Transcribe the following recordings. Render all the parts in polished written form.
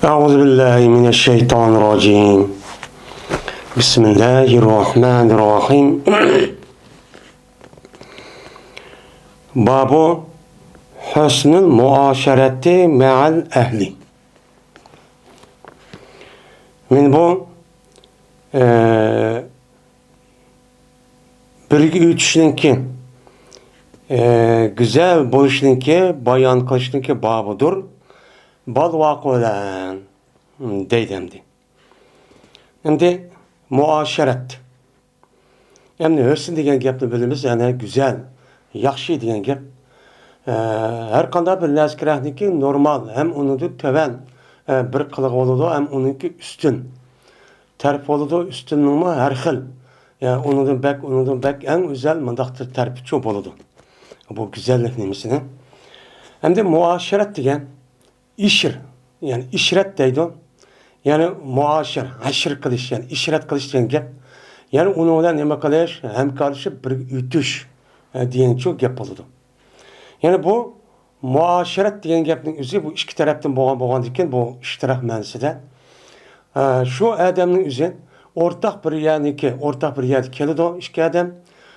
أعوذ بالله من الشيطان الرجيم بسم الله الرحمن الرحيم باب حسن المعاشرة مع الأهل. من bu birga o'tishninki güzel bo'lishninki bayon qilishninki bobidir. Bal vakolan deydi endi. Endi muasharat. Endi husn degan gapni bilamiz, ya'ni güzel, yaxshi degan gap. Har qanday bir narsaniki normal, ham uningda tovan bir qilig'i bo'ladi, ham uningki ustun. Tarif bo'ladi, ustunmi har xil. Yani uningdan bak eng o'zal mundaqdir tarifchi bo'ladi. Bu güzellik nimasini. Endi muasharat degan İşir, yani işret deydi. Yani muaşir, haşir qilish, yani işret qilish degan gap. Yani uni bilan nima qilish, hamkorlashib bir o'tish degan çok gap bo'ladi. Yani bu muashirat degan gapning o'zi bu ikki tarafdan bo'lgan ekan, bu ishtiroq ma'nosida. Shu odamning o'zi o'rtaq bir yerga keladi ikki odam.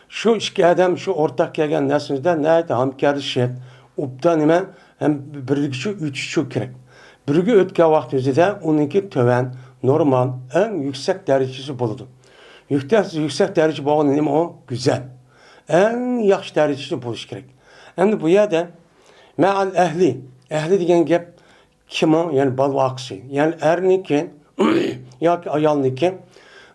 Shu ikki odam shu o'rtaq kelgan narsada hamkorlashib, ubda nima hem birlikçi üçüncü kerak. Birga o'tgan vaqt o'zida uningki tovan, normal, en yüksek derecesi bo'ladi. Yüksek derece bo'lgan nima o? Güzel. En yaxshi derecesi bo'lish kerak. Endi bu yerda ma'al ahli degan gap kim o? Yani balvaqsi. Yani erniki yoki ayolniki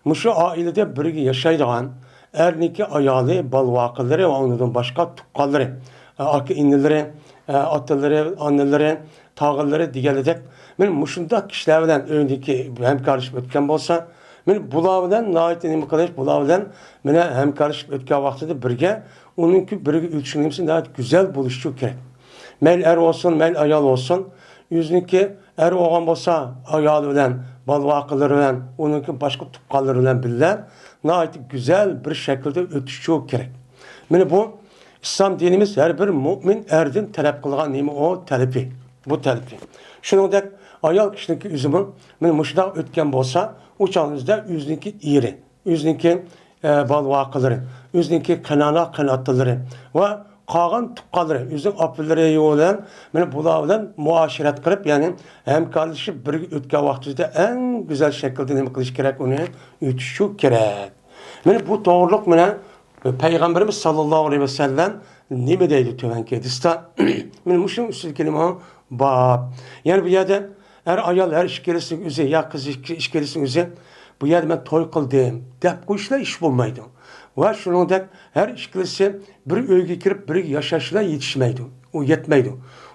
mushu oilada birga yashaydigan erniki ayoli balvaqilari va undan boshqa tuqqanlari, aka inilari, ataları, anneleri, tağılları diyelecek. Men muşunda kişiler bilen öndeki hemkarışıp ötken bolsa, men bular bilen nait nima qilish, bular bilen mene hemkarışıp ötken vaqtida birga, onunki birga o'tishimiz nait güzel bo'lishi kerak. Mel er olsun, mel ayol olsun, yüzniki er olgan bolsa, ayol bilen, balvaqilari bilen, onunki boshqa tuqqanlari bilen birga nait güzel bir şekilde o'tishi kerak. Mene bu İslam dinimiz her bir mümin erdin talep kılgan neymi o talebi. Bu talebi. Şunundak ayal kişininki üzümü men muşda ötken bolsa uçağınızda yüzünki iri, yüzünki balvaqıları, yüzünki kanatları ve qağan tuqqaları, yüzün apilleri yoğulan men bular bilan muaşirat qilib, yani hemkarlashib birga o'tgan vaqtida en güzel şekilde nima qilish kerak, uni o'tishi kerak. Men bu to'g'riliq bilan Peygamberimiz sallallahu aleyhi ve sellem nime deydi tövenki hadiste? Men muşun üstü kelime bab. Yani bu yerde er ayol her işkelisin üzü ya kız işkelisin üzü bu yerde ben toy kıldım. Dep koşla iş bulmaydı. Ve şunundak her işkelisi bir öyge kirip bir yaşaşına yetişmeydi. O yetmeydi.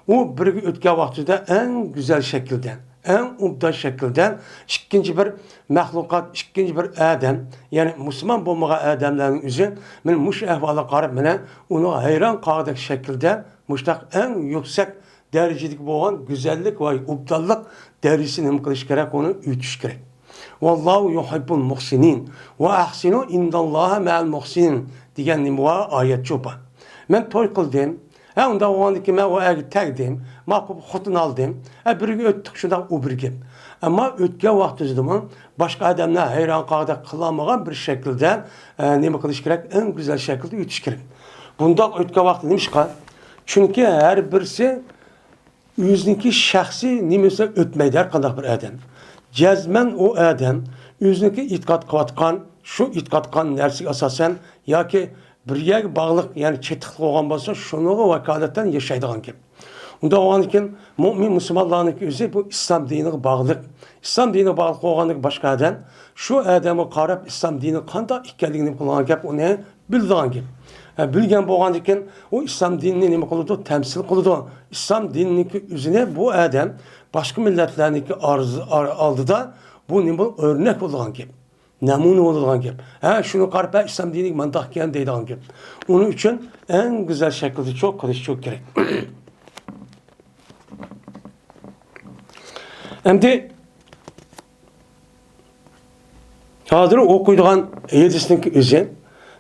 O bir ötken vaktinde en güzel şekilde, en umda şekilde ikinci bir mahlukat, ikinci bir adam, yani Müslüman bulmağa adamların üzü, men muş ehvala qarab mene onu hayran qalacak şekilde muştaq en yüksek derecelik boğan güzellik ve ubdallık derecesini nima qilish kerak, onu o'tish kerak. Vallahu yuhibbul muhsinin ve ahsinu indallaha ma'al muhsinin degan nima ayet çopa. Men toy qildim. Onda oğandaki ben o evi tegdim, makub xotun aldım, birga öttük şundan o bir gep. Ama ötken vaxtımda başka adamlar hayran qalda qılamagan bir şekilde nima qilish kerak, en güzel şekilde o'tish kerak. Bunda ötken vaqtda nimishqa? Çünkü her birisi o'ziniki shaxsiy nimasi o'tmaydi har qanday bir adam. Jazman o adam o'ziniki e'tiqod qilayotgan, shu e'tiqod qilgan narsaga asosan yoki bir yerga bog'liq, ya'ni chetiq bo'lgan bo'lsa, shuniga vakolatdan yashaydigan gap. Unda o'g'ankin mo'min musulmonlarning o'zi bu islom diniga bog'liq. Islom diniga bog'liq bo'lganlik boshqa odam shu odamga qarab islom dini qanday ekanligini qilgan gap, uni bildigan gap. Bilgan bo'lgandan o islom dinini nima qiladi? Tamsil qiladi. Islom dinining o'zini bu odam boshqa millatlarning oldida bu nima o'rnak bo'lgan gap. Namune olurgan gap. Şunu qarpa İslam dini mantık ekan deydigan gap. Onun için en güzel şekilde çok qilish çok gerek. Endi hozir o'qiydigan hadisning o'zi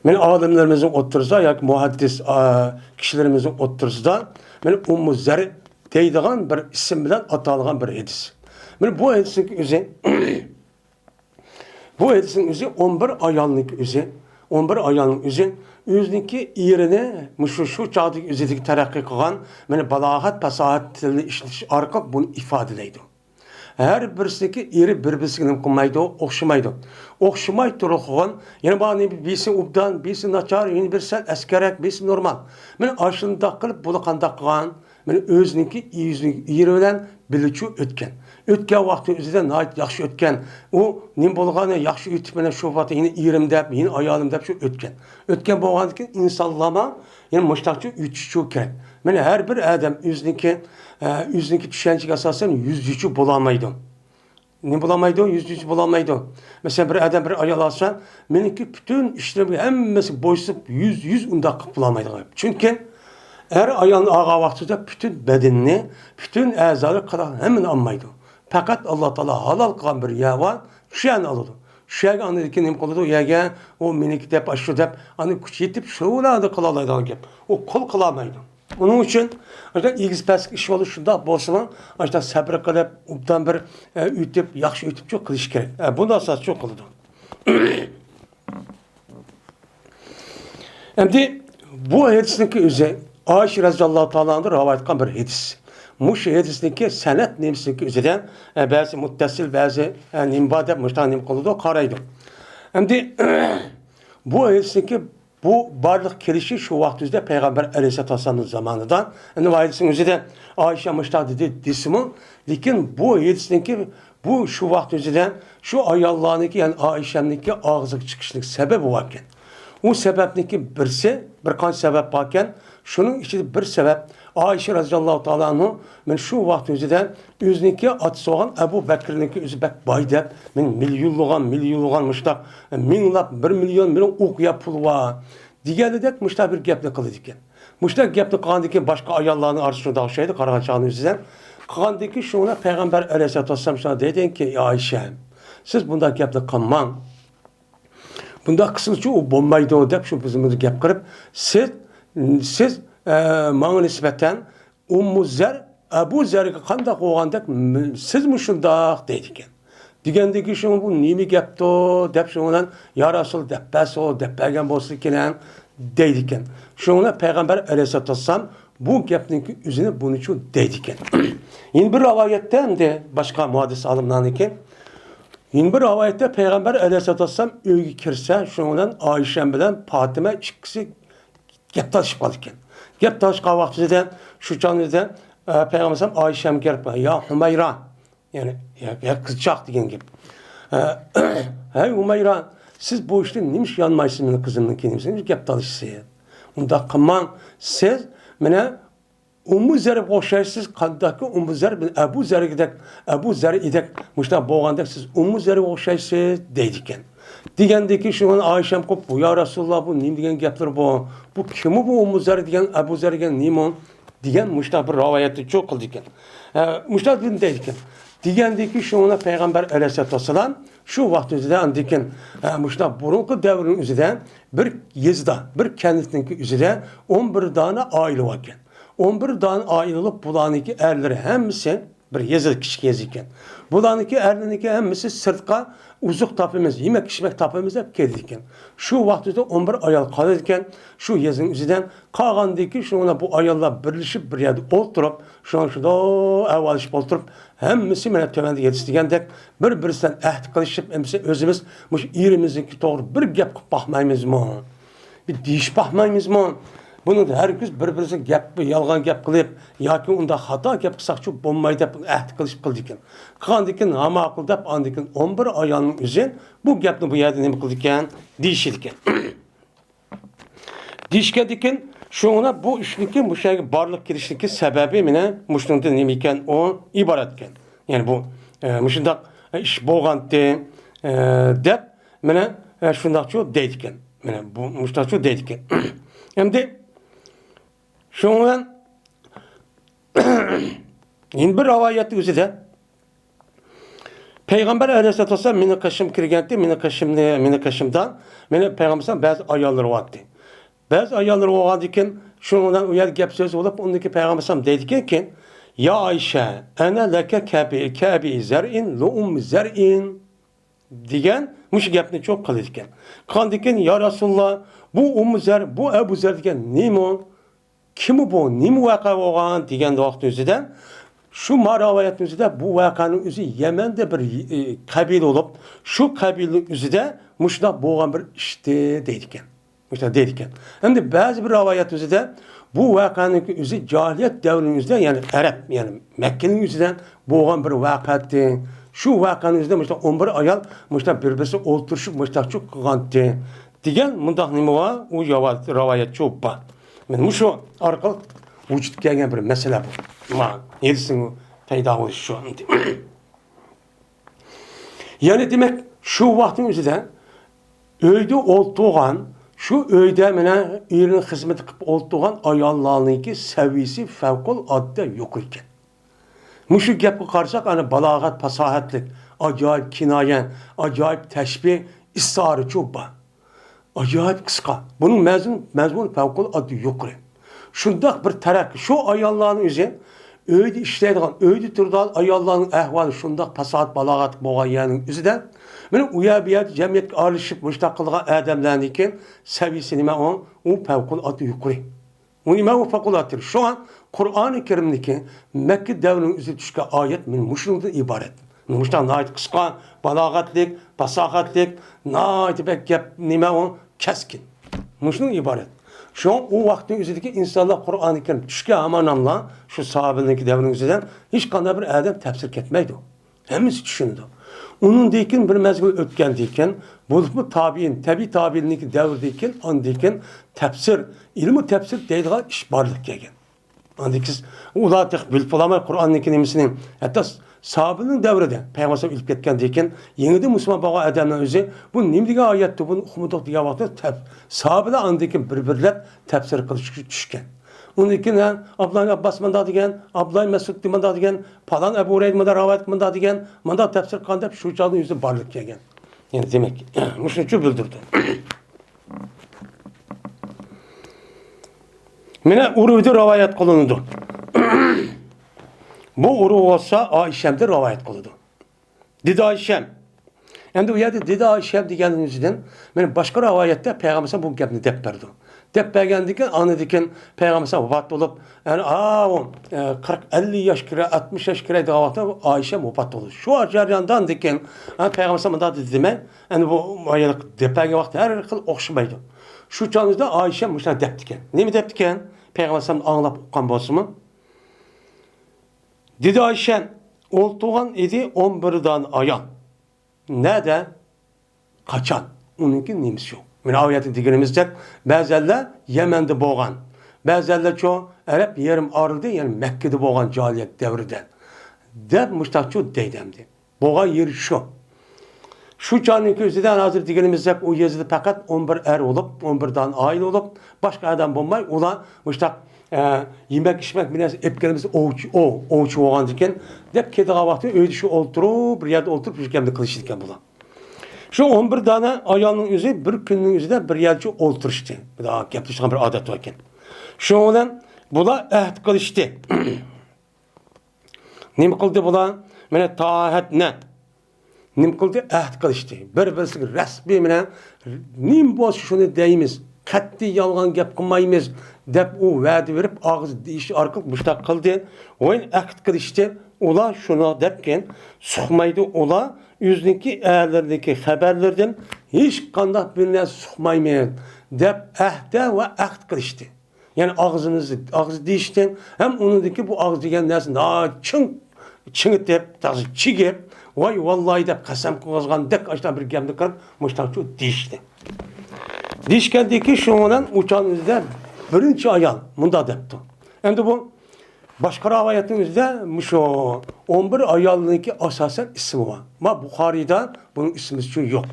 men olimlarimizning o'ttirisida yoki muhaddis kishilarimizning o'ttirisida men Ummu Zar deydigan bir ism bilan atalgan bir hadis. Mana bu hadisning o'zi bu hadisning o'zi 11 ayolning o'zi 11 ayolning o'zi o'ziniki erini shu chog'dagi o'zidagi taraqqiy qilgan mana balog'at fasohat tilini ishlatish orqali buni ifodalaydi. Her birisindeki eri birbirine qilmaydi, o'xshamaydi. O'xshamay turgan, yana bani birisi ubdan, birisi nachar, yana birisi askarak, birisi normal. Mana ashunda qilib buni qanday qilgan? Mana o'ziniki eri bilan biluvchi o'tgan. O'tgan vaqtda o'zidan yaxshi o'tgan. U nim bo'lgani yaxshi o'tib mana shu vaqtda yine erim deb, yine ayolim deb shu o'tgan. O'tgan bo'lgandan keyin insonlarga yana mushtaqchi o'tishi kerak. Mana har bir odam o'ziniki tushunchaga asosan yüzücü bulamaydı. Ne bulamaydı? Yüzücü bulamaydı. Mesela bir adam bir ayol alsa, meniki bütün işlerimi hemmesi boşsup yüz undaq bulamaydı. Çünkü her ayolun ağa vaxtında bütün bedenini, bütün əzalı kadar hemen almaydı. Fakat Allah Teala halal kılan bir yer var, şu an alırdı. Şu an anladı ne kılıdı, ya o meniki dep, aşı dep, anı kuş yetip şuralarda kılalaydı. O kol kılamaydı. Onun için işte ilgisi pes iş oluşunda bolsa işte sabır kılıp ubdan bir ütüp yaxşı ütüp çok kılış gerek. Bundan sonra çok kılıdı. Şimdi bu hadisdeki özü Ayşe radhiyallahu ta'ala'nın rivayet ettiği bir hadis. Muş hadisdeki senet nemsindeki özüden bazı muttasil bazı nimbade müştanim kılıdı karaydı. Şimdi bu hadisdeki bu barlık kelişi şu vaxtizde Peygamber Aleyhisselatü Vesselam'ın zamanından. Yani validesin özü de Ayşe Müştah dedi disimi. Lakin bu hadisindeki bu şu vaxtizde şu ayallarındaki yani Ayşe'ninki ağzı çıkışlık sebebi varken. O sebepteki birisi, birkaç sebep varken şunun içinde bir sebep Ayşe radhiyallahu ta'ala anhu men şu vaxtizde özünki atısı olan Ebu Bekir'ninki özü bek baydep men milyonluğan müştah minlap 1 milyon okuya pul var. Digerde de müştah bir gepli kıldı diken. Müştah gepli kıldı ki başka ayallarının arasında dağışaydı Karahançağı'nın özüden. Kıldı ki şuna Peygamber Aleyhisselatü Vesselam şuna dedi ki ya Ayşe siz bunda gepli kılman. Bunda kısılçı o bombaydı o deyip şu bizimizi gep kırıp siz bana nispeten Ummu Zer Ebu Zer'e qandaq olğandak siz mi şundaq deydiken. Digəndəki şunu bu nimi gəpdi dep şundan ya Rasul dəpbəs o dəpbəlgən bolsa kelən deydiken. Şuna Peygamber Aleyhisselatü Vesselam bu gəpninki üzünü bunun için deydiken. Yine bir rivayette de başka muhaddis alimlerden ki yine bir rivayette Peygamber Aleyhisselatü Vesselam öyge kirse şundan Ayşe bilen Fatıma ikisi gep talışıp kalırken. Gep talışkan vaxtida şu canlıda Peygamber Ayşe'm gelip ya Hümeyra yani ya kızcak diyen gibi. Hey Hümeyra siz bu işte nimiş yanmaysınız kızımın kendisiniz gep talışsı. Onda kaman siz mene Ummu Zer'e oxşaysız qandaki Ummu Zer bin Ebu Zer'e gidek Ebu Zer'e idek muşta boğandak siz Ummu Zer'e oxşaysız deydiken. Digəndəki şunun Ayşem qop bu ya Resulullah bu nim diyen gepler bu. Bu kimi bu Ummu Zer diyen Ebu Zer diyen nimon diyen muşta bir rivayeti çok kıldı diken. Muşta bin deydiken. Digəndəki şuna Peygamber Aleyhisselatü Vesselam şu vaxtda andiken muşta burunqu devrin üzüden bir yezda bir kendisindeki üzüden 11 tane aile varken. 11 tane ayrılıp bulanıki erleri hemisi bir yazılı kişi yazıken. Bulanıki erlerinki hemisi sırtka uzuk tapımız, yemek içmek tapımız hep gelirken. Şu vaxtda 11 ayal kalırken şu yazın üzerinden kağandaki şuna bu ayallar birleşip bir yerde oturup şuna evvelişip oturup hemisi mene tövende yetiştirgendek bir-birisinden ehd kılışıp hemisi özümüz muş irimizdeki doğru bir gep bakmayımız mı? Bir deyiş bakmayımız mı? Bunu da herkes bir-birisi yalgan gep kılıp yoki unda hata gep qilsak şu bo'lmaydi deb ahd qilishib qildikan. Qilgandikan namaqul deb andikan 11 ayolning o'zi bu gapni bu yerda nima qildikan deyishdikan. Deyishgandikan şuna bu işniki bu şeyga barliq kirishniki sababi mene mushunda nima ekan o iboratkan. Yani bu mushundaq ish bo'lgandi deb mene shundaqchu deydikan. Mene bu mushundaqchu deydikan. Endi şundan yine bir rivayeti üzerinde Peygamber Aleyhisselatü Vesselam meni kaşım kirgenti, meni kaşımdan meni Peygamber'den bazı ayarları vardı. Bazı ayarları vardı ki şundan uyar gep söz olup ondaki Peygamber'den dedi ki Ya Ayşe, ene leke kebi zer'in, lu'um zer'in degan mush gapni çok qildi ekan. Qandikin ya Rasulullah, bu Zer, bu Ebu Zer degan nima? Kim bu? Nima vaqa bo'lgan degan vaqt o'zida shu ma'ravayat o'zida bu voqeaning o'zi Yemen'de bir qabila bo'lib, shu qabila o'zida mushundoq bo'lgan bir ishdi deydi ekan. Mushundoq deydi ekan. Endi ba'zi bir rivoyat o'zida bu voqeaning o'zi jahiliyat davrining o'zida, ya'ni Arab, ya'ni Makkaning o'zidan bo'lgan bir voqeati. Shu voqeaning o'zida mushundoq 11 ayol mushundoq bir-birisi o'ltirishib mushundoq qilgandi degan mundaq nima bor? U rivoyat cho'p bor. Men shu orqali vujudga kelgan bir masala bu. Ma, yedisin paydo bo'lishi shu. Ya'ni demak, shu vaqtning o'zida uyda o'ltirgan, shu uyda mana erining xizmat qilib o'ltirgan ayollarningki saviyasi favqulodda yo'q ekan. Mushu gapga qarasak, ana balog'at, fasohatlik, ajoyib kinoya, ajoyib tashbih, istori cho'ba. Ajoyib qisqa. Buning mazmun favqulodda yuqori. Shundoq bir tarakki, shu ayollarning o'zi uyda ishlaydigan, uyda turadigan ayollarning ahvoli shundoq fasohat, balog'at bo'lganning o'zida mana u yerda jamiyatga aralashib mushtaq qilgan odamlarningki saviyasi nima u favqulodda yuqori. U nima u favqulodda? Shu an Qur'oni Karimniki Makka davrining o'ziga tushgan oyat men mushundan iborat. Mushtaq nayt qisqa, balog'atlik, fasohatlik, nayt gap nima u keskin. Mushundan iborat. Şu an o vaqtning o'zidagi insonlar Qur'oni Karim tushgan amanamlar shu sahobalarning davrining o'zidan hech qanday bir odam tafsir ketmaydi. Hammasi tushundi. Uningdan bir mezgil o'tgandan keyin bo'lib tabiin, tabiiy tabiinning davridan ondan tafsir, ilmi tafsir deydigan ish borlik kelgan. Andikiz ular tek bilpolama Qur'onning nimasini hatto sahobaning davrida payg'ambar ilib ketgandan keyin yengida musulmon bo'lgan odamlar o'zi bu nima degan oyatdi, buni uqmadik degan vaqtda sahobalar andikin bir-birlab tafsir qilishga tushgan. Undan keyin Abdullah Abbas manda degan, Abdullah Mas'ud manda degan, falan Abu Hurayra manda rivoyat manda degan, manda tafsir qilgan deb shu chog'da o'zi borlik kelgan. Yani demak, shuni bildirdi. Mene uruvda rivoyat qilindi. Bu uruv olsa Ayşem'de rivayet kıldı. Dedi Ayşem. Endi u yerda dedi Ayşem deganingizdan men boshqa rivoyatda payg'ambar bu gapni deb berdi. Deb bergandan anidikin payg'ambar vafot bo'lib, yani 40-50 yosh kira, 60 yosh kira degan vaqtda Ayşem vafot bo'ldi. Shu jarayondan degan payg'ambar bunday dedimi? Endi bu ayol deb bergan vaqtda har xil o'xshamaydi. Shu chog'da Ayşem shunday debdi ekan. Nima debdi ekan? Payg'ambar anglab o'qigan bo'lsa-mi? Dedi Ayşen, o'ltirgan edi 11'dan ayol. Nerede? Kaçan? Onunki nimisi yok. Münaviyeti deganimizde ba'zilar Yemen'de bo'lgan. Ba'zilar çoğu Arab yerim arıldı, yani Mekke'de bo'lgan jahiliyat davrida. Deb mushtaqchu deydimdi. Bo'lgan yer shu. Shu jonning o'zidan hozir deganimizde u yerda faqat 11 er bo'lib, 11'dan ayol bo'lib, boshqa odam bo'lmay, ular mushtaq yemek içmek biraz epkelimiz ovçu olgan diken dep kediga vakti öyle şu olturup bir yerde oturup bir kemde kılıç diken bulan. Şu 11 tane ayağının yüzü bir günün yüzüde bir yerde oturuştu. Bir daha yapışkan bir adet varken. Şu olan bula ehd kılıçtı. Nim kıldı bula? Mene taahhüt ne? Nim kıldı ehd kılıçtı. Bir resmi mene nim boş şunu deyimiz. Qat'iy yolg'on gap qilmaymiz deb u va'da berib og'iz deyish orqali mushtaq qildi. O'yin aqd qilishdi. Ular shuni debken suqmaydi. Ular o'ziniki ahlarniki xabarlardan hech qanday bir narsa suqmayman deb ahda va aqd qilishdi. Ya'ni og'iz deyishdan ham uningdiki bu og'iz degan narsani chingitib, chigib, voy vallahi deb qasam qilgandek ashta bir gapni qilib mushtaqchu deyishdi. Dişkendeki şundan uçağınızda birinci ayal bunda depti. Endi bu başka rivayetimizde şu 11 ayalınki asasen ismi var. Ama Bukhari'da bunun ismi yok.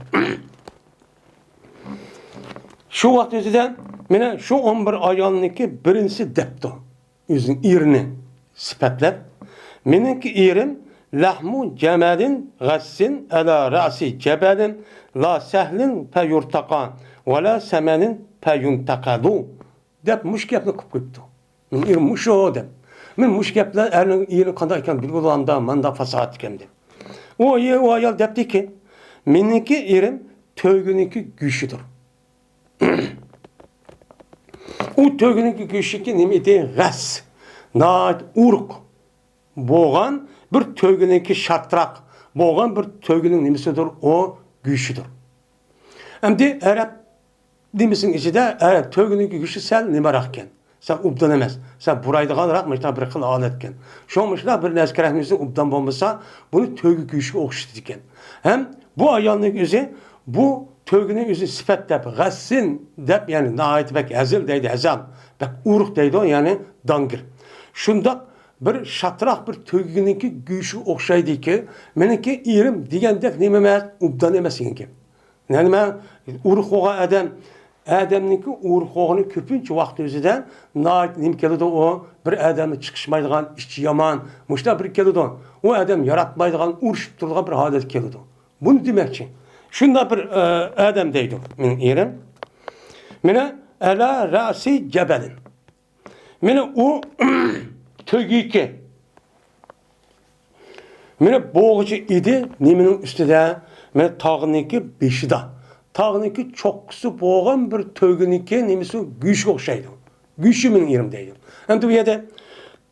Şu vaktimizde mene şu 11 ayalınki birincisi depti. Yüzün irini sıfatlep. Menenki irim lahmu cemalin gassin ala ra'si cebelin la sehlin feyurtakan ve la semenin feyuntakadu dep muş gapni qilib qo'yibdi. Muş o deb. Men muş gaplar erning iyini qanday ekan bilgulanda manda fasahat ekendi. O ayol depti ki, meniki erim tögüniki güçüdür. O tögüniki güçü nime de g'as, naat urq boğan bir tögüniki şartrak, boğan bir tögünün nimesidir o güçüdür. Endi Arap demesin içinde Arap tögüniki güçü sel nimarakken. Sen ubdan emez. Sen buraydıgan rakmışlar bir kıl aletken. Şomışlar bir neskerahmizin ubdan bombasa bunu tögü güçü okşutu diken. Hem bu ayalının yüzü bu tögünün yüzü sifat dep, gassin dep yani naayet bek ezil deydi ezal. Bek uruk deydi o yani dangır. Şunda bir şatrak bir tögününki güçü okşaydı ki meniki irim degende nememez ubdan emesin ki. Yani ben uruk oğa Adamniki urqoğunu köpünçe vaqt özüden naat nim kelidi o bir adamı çıkışmaydigan içi yaman muşta bir kelidi o adam yaratmaydigan uruşup turgan bir halet kelidi. Bunu demekçi. Şunda bir adam deydi men erim. Mene ala rasi cebelin. Mene o tögiki. Mene boğucu idi nimenin üstüde mene tağıniki beşida. Tağıniki çoksu boğan bir tögüniki nimesi güç okşaydı. Güçümün yerim deydim. Hem de bu yerde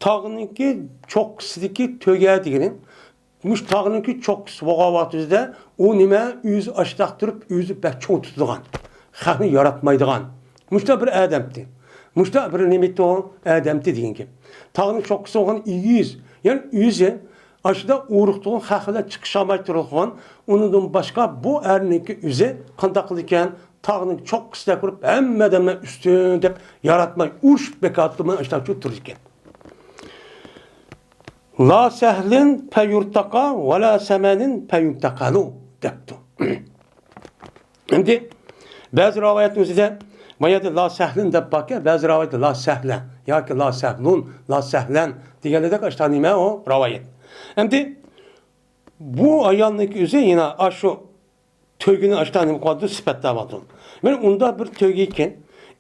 tağıniki çoksidiki töge degenin muş tağıniki çoksu boğavatızda o nime yüz aştaq durup yüzü bek çoğ tutulan. Xalqni yaratmaydigan. Muşta bir adamdı. Muşta bir nimetti o adamdı degan ki. Tağının çoksu olgan yüz. Yani yüzü aşıda uğruqtuğun xalqlar çıkışamay turulğan, onundan başka bu erniki üze qandaqlı iken tağının çok kısa kurup hemmeden üstün dep yaratmay uş bekatlıman aşıda çok turur iken. La sehlin peyurtaka ve la semenin peyurtakalu deptu. Şimdi bazı ravayetimizde bayada la sehlin dep bakya, bazı ravayetimizde la sehle, ya ki la sehlun, la sehlen diğerleri de kaç tane o ravayet. Şimdi bu ayağındaki yüzü yine şu tögünün açtığını mukaddü sıfatlar vardır. Ben onda bir tögüyken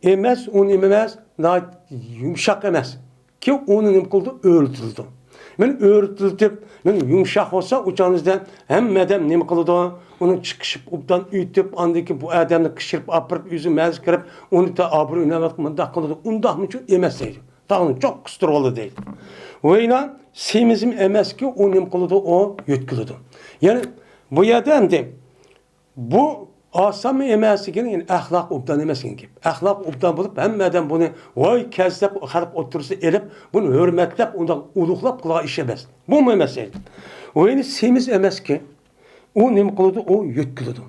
emez, onu emez, daha yumuşak emez. Ki onun imkuldu öğütüldü. Ben öğütüldüp, ben yumuşak olsa uçağınızda hem medem ne kıldı, onu çıkışıp uptan ütüp, andaki bu adamı kışırıp, apırıp, yüzü mez kırıp, onu da abru inemek mındak kıldı. Ondan için emezseydi. Dağının çok kıstırılı değil. Ve yine semizim emez ki o nem kılıdı, o yütkülüdü. Yani bu yerde hem de bu asam emezsi ki yani ahlak obdan emesin ki. Ahlak obdan bulup hemmeden bunu vay kezdep xalq otursa elip bunu hürmetlep ondan uluqlap kulağa işemez. Bu mu emezseydi? O yani semiz emez ki o nem kılıdı, o yütkülüdü.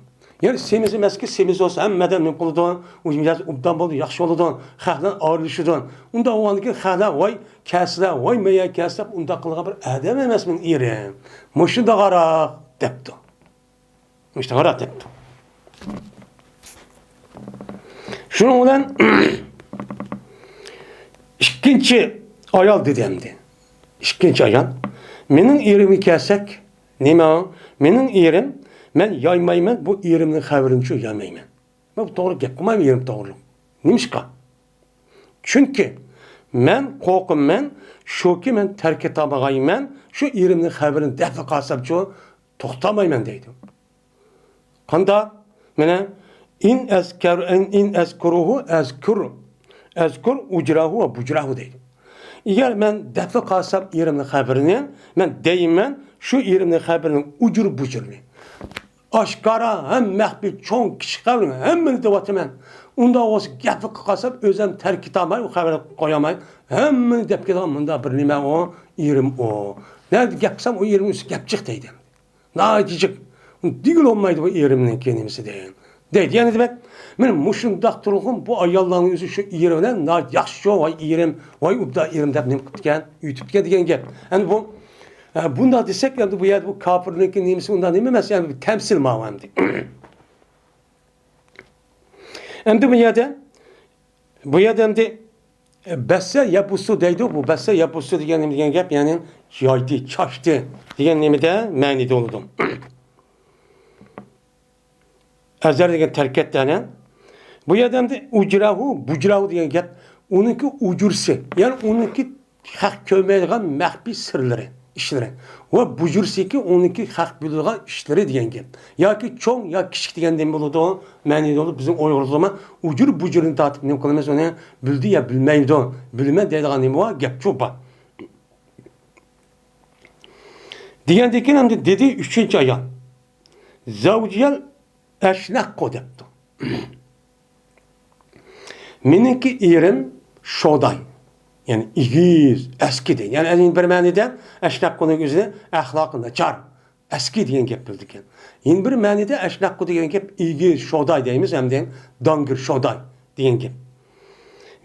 Yani semiz emas ki semiz olsa hemmeden nem kılıdı, o biraz obdan buldu, yaxşı oldu, xalqdan ayrılışıdı. Onda o andaki xalq vay kəslə, vay meya kəsləb onda qılğa bir adam emasmin erim. Muşunda qara depdi. Muşunda qara depdi. Şunun bilan ikkinchi ayol dedimdi. İkinci ayol. Mening erimi kəsək, nima o? Mening erim, men yaymayman, bu erimning xabarini shu yaymayman. Ben bu doğru gap qilmayman, erim to'g'ri. Nimishqa? Chunki men qo'rqimman, shuki men tark etolmayman, shu erimning xabarini dafa qilsam-chu to'xtamayman deydi. Qanda mana in azkuruhu azkur ujrahu va bujrahu deydi. Eğer men dafa qilsam erimning xabarini, men deyman shu erimning xabarining ujur bujurni. Aşkara hem mahbi çoğun kişi kavrini hemmini devatымен. Onda olsa gapı qilsam o'zim tark etolmay, u xabar qo'yaman. Hemmini deb ketaman, bunda bir nima o, erim o. Nerede gap qilsam o erim üstü gap chiq deydi. Naytijik. Digil olmaydi bu erimning kenimisi deyin. Deydi. Yani demek men mushundaq turg'im bu ayollarning o'zi shu erimdan yaxshi voy erim, voy ubda erim deb nim qilgan, YouTube'ga degan gap. Yani bu bunda desek yani bu yerde bu kafirlikin nimesi ondan değil mi? Mesela bir temsil mavamdı. Hem de bu yerde hem de besse yapısı deydi bu besse yapısı diyen gap yani yaydı, çaştı diyen nemi de manide oldum. Ezer diyen terk etti yani. Bu yerde hem de ucrahu, bucrahu diyen gap onunki ucursi. Yani onunki hak köymeydiğen mehbi sırları, işleri. Ve bu cürseki onunki hak bildiğen işleri diyen gel. Ya ki çoğun ya küçük diyen dem oldu o, mani oldu bizim oygurlama ucur bucurun tatip ne kılmaz onu bildi ya bilmeydi o. Bilme dediğin dem o gep çoba. Diyen dekin hem de dedi 3. ayan. Zavciyel eşnek kodeptu. Meninki irim şoday. Yani igiz, eski değil. Yani en bir manide eşnek konu gözüne ahlakında çar. Eski diyen gep bildik yani. Yine bir manide eşnek konu diyen gep igiz, şoday deyimiz hem de dangır, şoday diyen gep.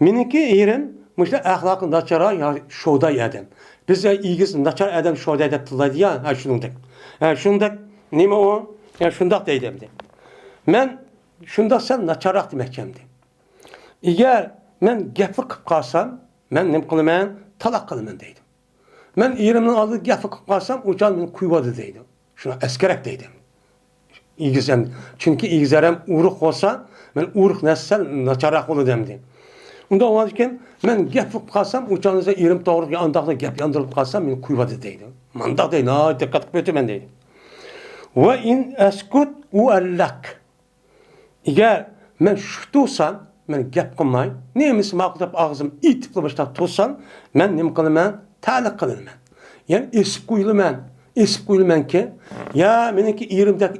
Meninki irim işte ahlakında çara ya şoday adam. Biz de igiz, naçar adam şoday da tıllaydı ya. Ha şunundak. Ha şunundak neyme o? Ya şundak deydim de. Men şundak sen naçarak demekçemdi. Eğer men gepi kıp kalsam, men nem kılımen talak kılımen deydim. Men yerimden aldığı gepi kıp kalsam, ucan men kuyvadı deydim. Şuna eskerek deydim. İgizem. Çünkü igizerem uğruk olsa, men uğruk nesel naçarak olu demdi. Onda olurken men gepi kıp kalsam, ucanıza yerim doğru ya andakta gep yandırıp kalsam, men kuyvadı deydim. Mandak deydim. Ha dikkat kötü ben deydim. Ve in eskut u allak. Eğer men şutusan, men gep kılmay, neymiş maqlap ağzım itipli başta tutsan, men nem kılıman, ta'liq kılıman. Yani esip kuyuluman ki, ya meniki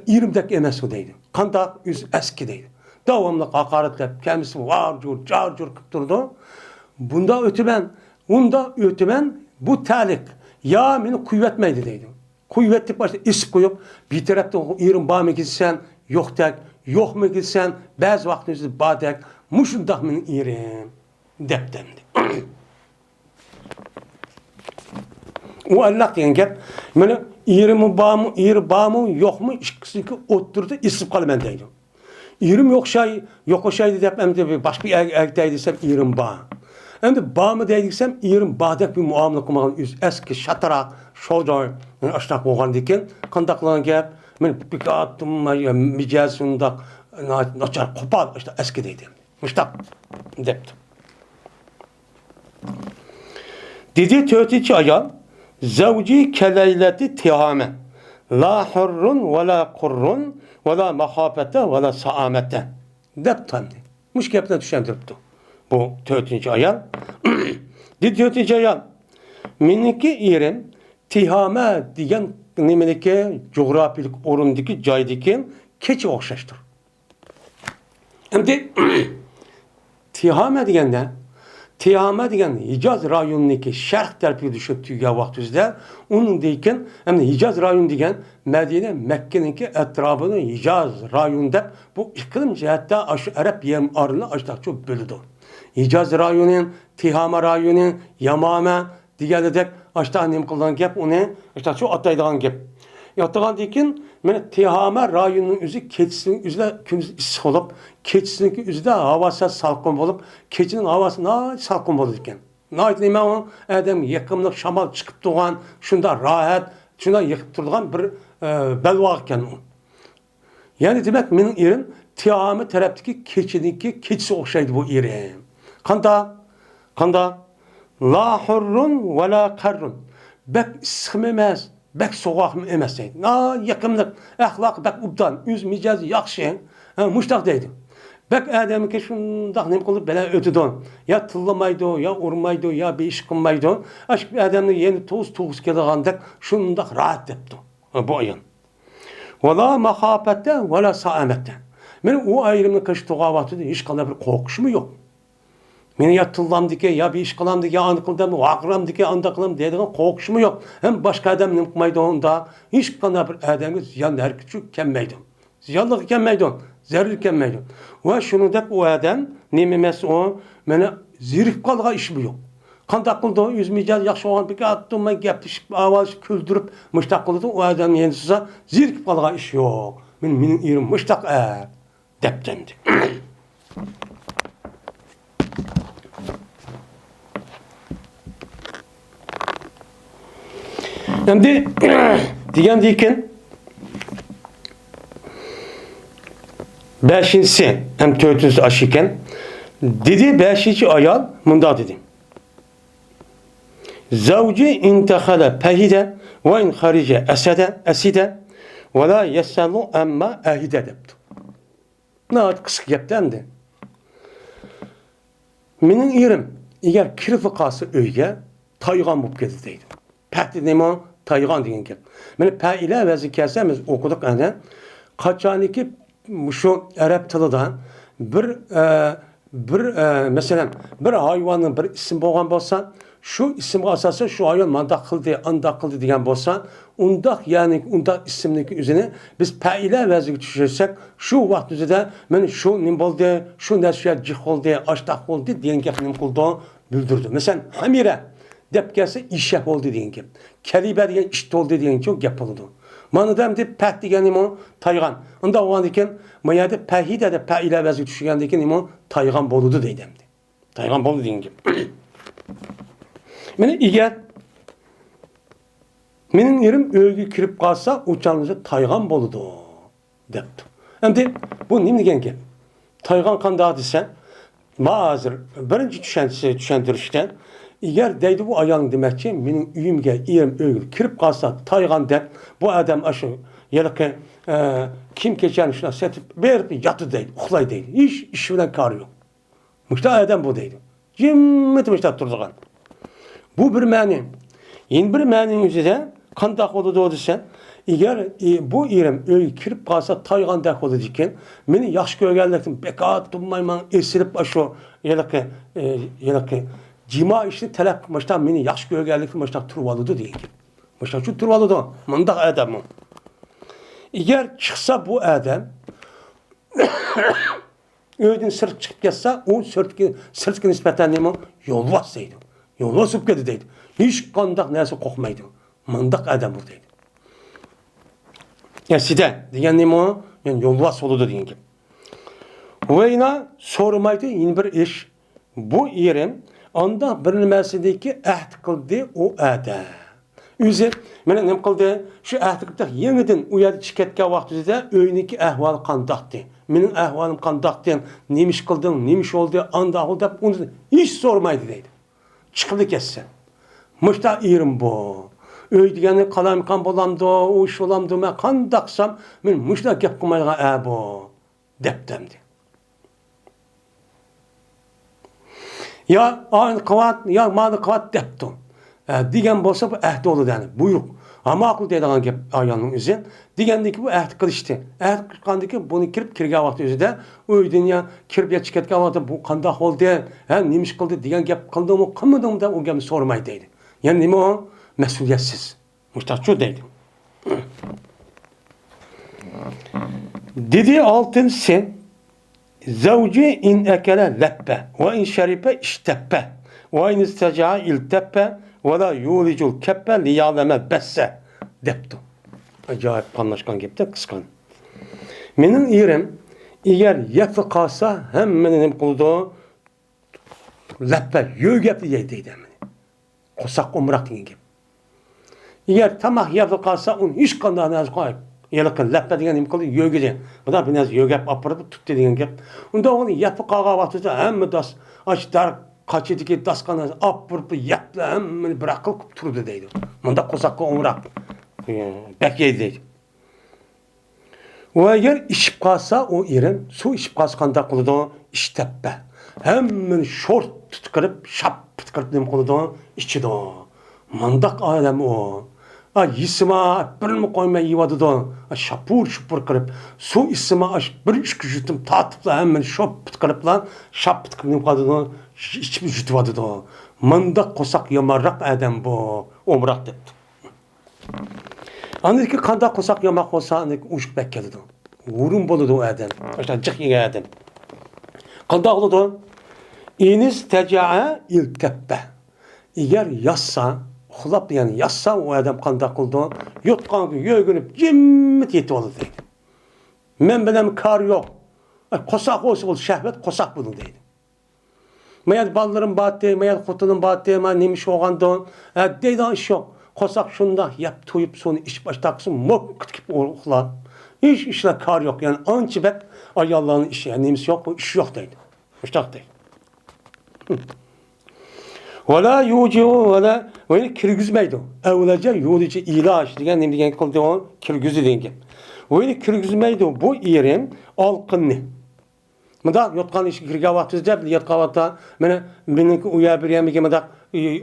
irimdek emes o deydi. Kandak yüz eski deydi. Davamlı hakaretlep, kendisi var cur, car cur kıp durdu. Bunda ötümen bu ta'liq. Ya meni kuyvetmeydi deydi. Kuyvetlik başta esip koyup, bir tarafta irim bağımı gitsen, yok tek, yok mu gitsen, bazı vaktinizi badek, muşundak men irim deptemdi. O Allah diyen gep, meni irimi bağımı, yok mu, işkisiki oturdu, isip kalımen deydi. İrim yok o şey depemde başka bir deydiysem irim bağ. Hem de bağımı deydiysem irim bağdak bir muamele kumagan eski şatarak, şoday, aşnak oğan diken, kandaklanan gep, men bir attım, micazundak, naçar kopal, işte eski deydim. Müştak depti. Dedi 4. ayal, zavci keleyleti tihame, la hurrun ve la kurrun ve la mahafete ve la saamete. Depti. Müşkepine düşendiripti. Bu 4. ayal. Dedi 4. ayal, miniki irim tihame diyen nemeneki coğrafilik orundaki caydaki keçi okşaştır. Hem de Tihame diyen Hicaz rayonundaki şerh terpiyi düşüp ya vaktizde onun deyken hem de Hicaz rayonu diyen Medine Mekke'ninki etrafını Hicaz rayonunda bu iklim cihette aşı Arap yerim arını açtak çok bölüdü. Hicaz rayonun, Tihame rayonun, Yamame diğerledek açtak annem kıldan gep onu açtak çok atlaydıgan gep. Yatıgan deyken men Tihame rayonunun üzü keçisinin üzüne kündüz issiq olup, keçisininki üzüde havası salkın olup, keçinin havası salkın olur iken. Nayt neyme o adam yakımlık şamal çıkıp doğan, şunda rahat, şunda yıkıp durduğan bir belvaq iken o. Yani demek benim irim Tihame taraftaki keçisi okşaydı bu irim. Kanda la hurrun ve la karrun. Bek sıkmemez. Bek soğuk mı emeseydi. Yakımlık, ahlak bek ubdan, yüz micazı yakşı, muştak deydi. Bek adamı ki şundak nem kılıp bela ötüdün. Ya tıllamaydı, ya urmaydı, ya bir iş kılmaydı. Aşk bir adamı yeni toğuz kelağandak şundak rahat depti. Bu ayın. Vela mahafette, vela saamette. Benim o ayrımın kaşı toğavatıda hiç kadar bir korkuşum yok. Meni ya tıllam dike, ya bir iş kılam dike, anı kıldım, vakıram dike, anda kılım dediğin korkuşumu yok. Hem başka adam nımkmaydı onda, hiç kadar bir adamı ziyan her küçük kemmeydi. Ziyanlık kemmeydi, zerri kemmeydi. Ve şunu da o adam, nememesi o, meni zirif kalga işi yok. Kandak kıldı, yüzmeyeceğiz, yakşı olan bir attım, ben geptişip, avaz küldürüp, müştak kıldı, o adam yenisize zirif kalga iş yok. Benim irim müştak deptemdi. Şimdi diyen deyken 5'insi hem 4. aşıken dedi 5. ayal munda dedi. Zavci in tehale pehide ve in harice eside ve la yessalu emma ehide depti. Naat kısık yaptı. Menin yerim, eğer kirfi kası öyge, taygan bulup geldi deydi. Pəhdi neyman, taygan deyin ki. Meni pəilə vəzi kəsəmiz okuduk əni, kaçaniki şu Arap tılıdan mesela bir hayvanın bir isim boğan bolsa, şu isim asası şu hayvan manda kıldı, anda kıldı diyen bolsa, undaq yani undaq isimdeki üzerine biz pəilə vəzi düşürsek, şu vaxt üzerinde men şu nim boldu, şu nəşya cih oldu, aştaq oldu diyen ki nim kıldı bildirdi. Mesela hamire dep gelse iş yap oldu diyen ki, kelibe diyen iş oldu diyen ki o gap oldu. Manı demdi pəh diyenim o taygan. Onda o an iken mayada pəhide de pəilə vəzi düşügendeki o taygan boludu deydemdi. Taygan boludu diyen ki. Meni eğer menin yerim öğü kirip kalsa uçağınızı taygan boludu depti. Hem bu ne degen ki? Taygan kandağı desen mazır birinci düşendirişten eğer deydi bu ayağın demek ki menin üyümge yerim öğü kirip kalsa taygan dep bu adam aşı yelke kim geçen işine setip verip yatı deydi, uxlay deydi. Hiç iş bilen karı yok. Müşta adam bu deydi. Cimmetim işte durduğun. Bu bir mani. Yeni bir maninin üzerinde kandak oldu desen, eğer bu yerim öyle kirip kalsa taygan dek oldu diken, beni yaxşı görgenlikten bekat durmayman esirip aşı yelke cima işini talep kılmıştan beni yaxşı görgenlikten baştan turvalıdı diye. Baştan şu turvalıdı. Mandak adamı. Eğer çıksa bu adam öğüdün sırt çıkıp geçse o sırt nispeten neymi yolvas deydi. Yolvas öpkedi deydi. Hiç kandak neyse kokmaydı. Mandak adam buradaydı. Yani side diyen neymi o? Yani yolvas oludu diyen gibi. Ve yine sormaydı yine bir iş. Bu yerim anda bilinmesideki ahd kıldı o adam. Üzü, mene nem kıldı? Şu ahd kıldı yeniden uyadı çıketke vaxtında öyneki ahval kandaktı. Menin ahvalım kandaktı. Neymiş kıldın, neymiş oldu, anda oldu. Onu hiç sormaydı deydi. Çıkıldı kesse. Muşta yerim bu. Öy degeni kalaymakan bolamdı, o iş olamdı. Men kandaksam, men muşta gep kılmayla bu. Deptemdi. Ya aynı kıvat, ya malı kıvat deptim. Digen bolsa bu ehdi olur yani. Buyruk. Ama akıl deydiğen gep ayağının üzerine. Digendeki bu ehdi kılıştı. Ehdi kılıştı bunu kirip kirge vakti üzerinde. Öy dünya kirip ya çıketke vakti bu kandak oldu. Neymiş kıldı digen gep kıldı mı kılmadı mı da o gemi sormayı deydi. Yani neymi o? Mesuliyetsiz. Muhtaççı deydi. Dedi altıncısı Zavci in ekele leppe ve in şeripe işteppe ve in isteca'a ilteppe ve la yulicul keppe liyaleme besse deptu. Acayip anlaşkan gepte kıskan. Menin yerim eğer yapı kalsa hem menim kuldu leppe yög yapı yediydi meni. Kosak umrak diyen gibi. Eğer tamah yapı kalsa onun hiç kandan az koyup yelakın leppe diyen imkalı yög diyen. Bu da biraz yög yap aparıp tuttu diyen gibi. Onda onu yapı kalga vatıda hem das açtar kaçıdaki das kanaz aparıp yapla hem bırakılıp turdu deydi. Onda kosak umrak. Bek yedi. Ve eğer işip kalsa o yerin su işip kalsa kanda kılıdı işteppe. Hemen şort tutkırıp şap tutkırıp dem kılıdı içi de mandak alem o. Yisima bir mi koymaya yivadı da şapur şupur kırıp su isima bir üç küçüttüm tatıpla hemen şop tutkırıp lan şap tutkırıp dem kılıdı içi bir jutuvadı da mandak kosak yamarrak adam bu omrak depti. Anladaki kanda kosak yamak olsa anladaki uçuk bekkelidi. Vurun boludu o adam. İşte cık yine adam. Kanda oldu. İniz teca'a ilteppe. Eğer yassa, xulap yani yassa o adam kanda oldu. Yutkan gibi yögünüp cimmit yeti oldu deydi. Men bilem kar yok. Kosak olsa şehvet kosak bulun deydi. Mayad ballarım battı, mayad kutunun battı, mayad neymiş oğandı. Deydi iş yok. Kosak şunda yap tuyup sonu iş baştaksın mok kıtkip oğlan. Hiç işle kar yok yani ançı bek ayallahın işi yani neymiş yok bu iş yok deydi. Müştak deydi. Vela yucu vela öyle kirgizmeydi. Evlece yudici ilaç diyen ne diyen kıldı o kirgizi diyen. Öyle kirgizmeydi bu yerin alqınni. Mıda yotqan işi kirge vaxtızda yotqan vaxtda meniki uya bir yemige mıda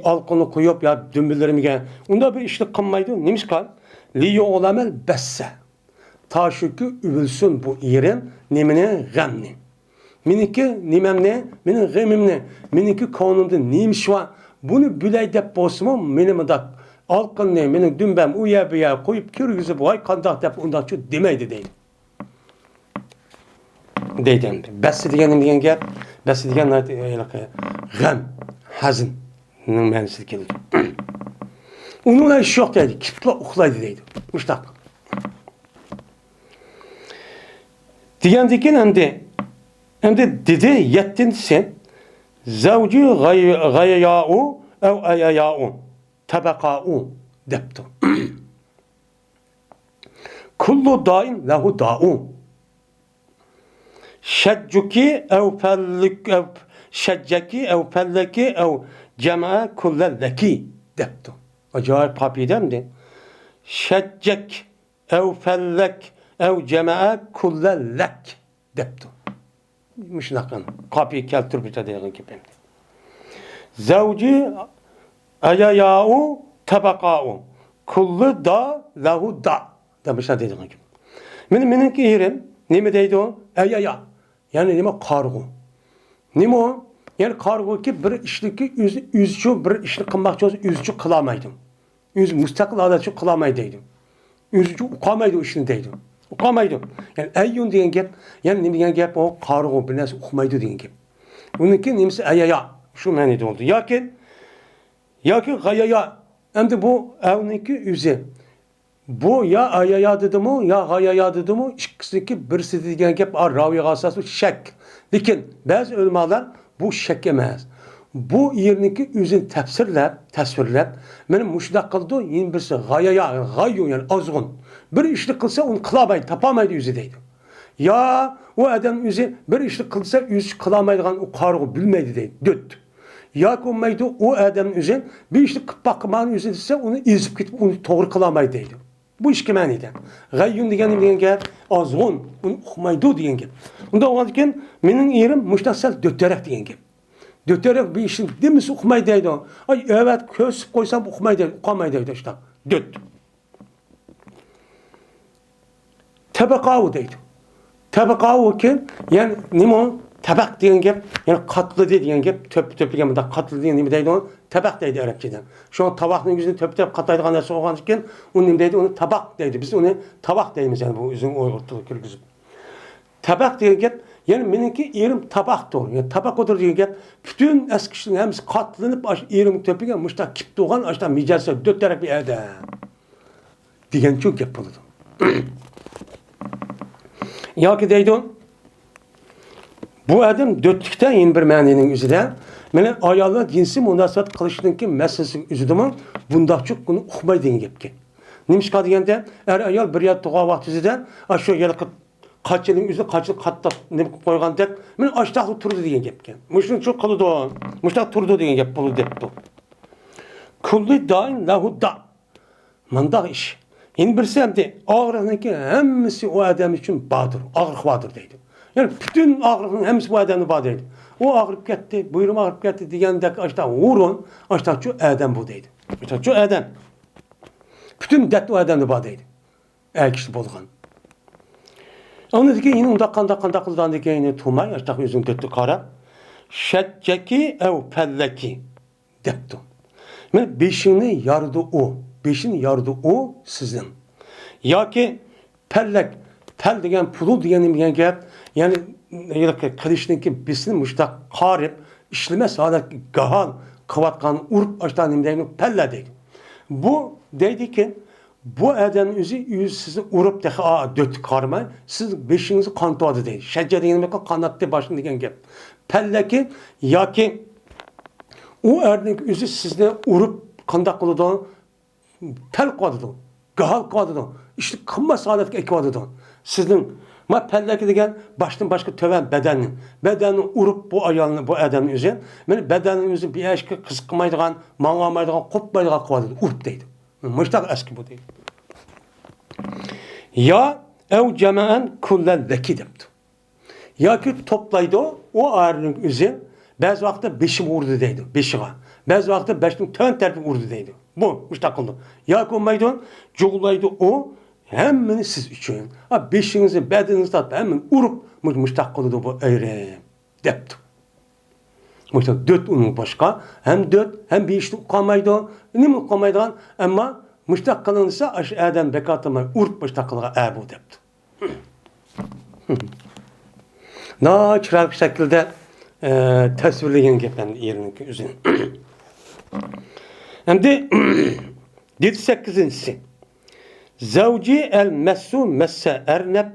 alqını koyup ya dümbüllerimige. Onda bir işlik kılmaydı. Neymiş kal? Liyo olamel besse. Taşükü übülsün bu yerin nemine gamni. Meniki nimem ne? Menin gamim ne? Meniki kanımda neymiş var? Bunu büley dep bosmu menim da alqın ne? Menin dümbem uya bir ya koyup kirgizip vay kandak dep ondan şu demeydi değil. Deydim. Besi diyenim diyen gel. Besi diyen gam, hazın. Mənisi gelir. Onunla iş yok dedi. Kitla uxlaydı deydi. Müştak. Diyendikin hem de dedi yettin sen zavci gayaya'u ev ayaya'u tabaka'u deptu. Kullu daim lehu da'u. Şeccuki ev fellik ev şecceki ev felleki ev cema'a kullelleki deptu. Acayip kapidemdi. Şeccek ev fellek ev cema'a kullellek deptu. Müşnakın. Kapıyı keltür bir tadeyğin gibi. Zavci ayaya'u tabaka'u kullu da lahu da demişler dediğin gibi. Benimki yerim ne mi deydi o? Ayaya. Yani ne mi kargo. Ne mi o? Yani kargo ki bir işliki üzçü bir işlik kılmak için üzçü kılamaydım. Müstakil adatçı kılamaydım. Üzçü ukamaydı o işini deydim. Ukamaydı. Yani eyyun diyen gep, yani ne diyen gep o kargo bir nesi ukumaydı diyen gep. Bununki nemisi ayaya. Şu manide oldu. Ya ki gayaya. Hem de bu evninki üzü. Bu ya ayaya dedi mi ya gayaya dedi mi ikisindeki birisi diyen gep raviye asası şek. Lakin bazı ulemalar bu şek emez. Bu yeriniki üzün təsvirlep benim müşdak kıldı yine birisi gayaya gayu yani azgın. Bir işlik kılsa onu kılamaydı, tapamaydı yüzü deydi. Ya o adam yüzü bir işlik kılsa yüz kılamaydıgan o kargı bilmeydi deydi. Döt. Ya olmaydı o adam yüzü bir işlik bakmanın yüzü ise onu izip gidip onu doğru kılamaydı deydi. Bu iş kimeniydi. Gayyun diyen gel azgın onu okumaydı diyen gel. Onda o adken benim yerim müştaksel döterek diyen gel. Döterek bir işin demisi okumaydı deydi. Ay evet köz koysam okumaydı, okumaydı işte. Döt. Tabakavu deydi. Tabakavu ki yani ne o? Tabak diyen gep yani katlı diyen gep töplügen de katlı diyen ne deydi o? Tabak deydi Arapçadan. Şu an tabakın yüzünü töp katlaydıgan narsa olgan iken onun ne deydi onu tabak deydi. Biz onu tabak deyimiz yani bu üzüm ortalık kirgizip. Tabak diyen gep yani meniki yerim tabaktır. Yani tabak odur diyen gep bütün eski kişinin hemsi katlanıp yerim töplügen muşta kip doğan açta micelse döterek bir ede. Diyen çok gep buldu. Ya ki deydi o bu adam dötlükten yeni bir məninin üzüde mene ayarlı cinsi münasebet kılıştığınki meselesi üzüdümün bunda çok bunu okumayı deyin gepki. Neymiş ka degende er ayal bir yat tuğa vaxt üzüde aşağı yere kaç yılın üzüde kaç yıl katta ne koygan dep mene aştaqlı turdu deyin gepki. Muşun çok kılıdı o. Muştaq turdu deyin gep bulu deptu. Kulli dain lahu da. Mandaq iş. Yeni birisi hem de ağrınınki hemmisi o adam için bağdır. Ağrık vardır deydi. Yani bütün ağrının hemisi bu adamı bağdır deydi. O ağrıp gitti, buyurum ağrıp gitti diyende açta vurun, açta şu adam bu deydi. Açta şu adam. Bütün dert o adamı bağdır deydi. Kişi bolğan. Onu dedi ki yine onda kanda kıldan dedi ki yine tuğmay, açta yüzün döttü kara. Şecceki ev pelleki deptu. Yani beşini yardı o. Beşini yardı o sizin. Ya ki pellek, tel degen pulu diyen gep yani kılıçtaki besini müştak karip işleme saadet gahal kıvatkan urup açtan imdeyini pelle deydi. Bu deydi ki bu eden yüz sizi urup de döt karmay siz beşinizi kantuadı deydi. Şecce deyen kanattı başını degen gep. Pelle ki ya ki o ernek yüzü sizde urup kandak kılıdan tel kadıdı. Gahal kadıdı. İşte kımma saadetki ekvadıdı. Sizin Ma pelleki degan baştan başka töven bedenin. Bedenini urup bu ayalını, bu adamın üzerine. Meni bedenin üzerine bir eşki kızıkmaydıgan, mangamaydıgan, kopmaydıgan kıvadı. Urup deydi. Müştak eski bu deydi. Ya ev cemaen kullen leki depti. Ya ki toplaydı o ağrının üzerine. Bazı vakti beşim vurdu deydi. Beşiğe. Bazı vakti beşin tön terpi vurdu deydi. Bu müştak oldu. Ya ki olmaydı, cuğulaydı o. Hemmini siz üçün. Beşinizi, bedeninizi tatlı hemen urup müştak oldu bu eyrem. Depti. Müştak dört onun başka. Hem dört, hem bir işte kalmaydı. Ne mi kalmaydı? Ama müştak kalınırsa aşağıdan bekatlamayı urup müştak kılına ebu depti. Ne çırak bir şekilde tasvirleyen gepen yerinin üzerine. Hem de 8. Zavci el messu messe erneb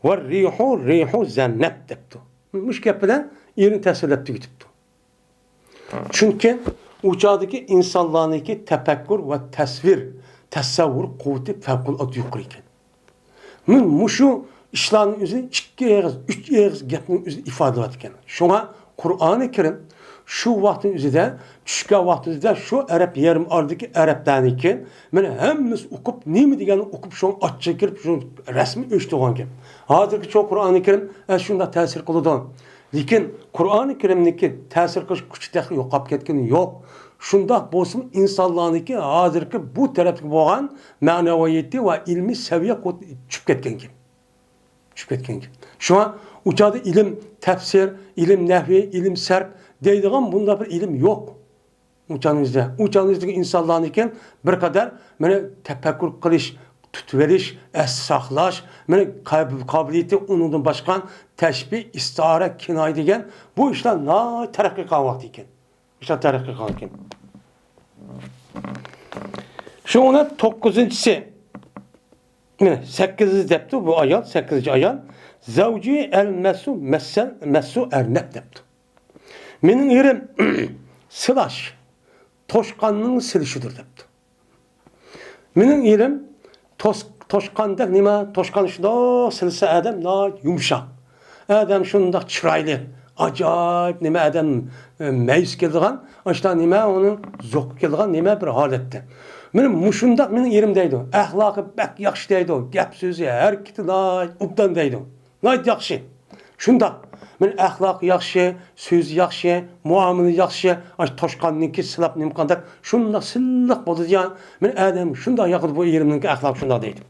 ve rihu zenneb depti. Müşkep bilen yerini tasvirlepti gitipti. Çünkü uçağdaki insanlarınki tefekkür ve tasavvur kuvveti fevkulat yukarıyken. Muşu İşlerin üzerine 2 ağız, 3 ağız gepinin üzerine ifade etken. Şuna Kur'an-ı Kerim şu vaktin üzerinde, düşken vaktin üzerinde şu Arap yarım ardaki Arap'tan iken, ben hemimiz okup, ne mi diyeceğini okup şunu açığa girip, şunu resmi ölçtüğün gibi. Hazırki çok Kur'an-ı Kerim, şunda tesir kılıdı. Lakin Kur'an-ı Kerim'deki tesir kılıç küçükte yok, kap ketkeni yok. Şunda bolsun insanlarınki hazırki bu taraftaki boğan maneviyeti ve ilmi seviye çıkıp ketken gibi. Şu an uçağda ilim tefsir, ilim nehvi, ilim serp deydiğim bunda bir ilim yok. Uçağınızda. Uçağınızdaki insanların iken bir kadar tefekkür kılış, tutveriş, saklaş, kabiliyeti onundan başkan teşbih, istihare, kinayı degen bu işler ne terakki kavakti iken. İşte terakki kavakti. Şu ona 9'uncusu. 8. depti bu ayal, 8. ayal. Zavci el messu ernep depti. Menin yerim sılaş, toşkanının silişidir depti. Menin yerim toşkandak nima, toşkan şunda silse adam na yumuşak. Adam şunda çıraylı, acayip nima adam meyus keldiğen, işte nima onu zok keldiğen nima bir halette. Benim muşundaq menin yerimdeydi. Ahlakı bek yaxşı deydi. Gap sözü her kiti ubdan deydi. Nayt yaxşı. Şundaq. Men ahlakı yaxşı, sözü yaxşı, muamele yaxşı. Aş toşkanninki silap nimkandak. Şundaq sillaq boldu diyan. Men adam şundaq yaqıdı bu yerimninki ahlak şundaq deydi.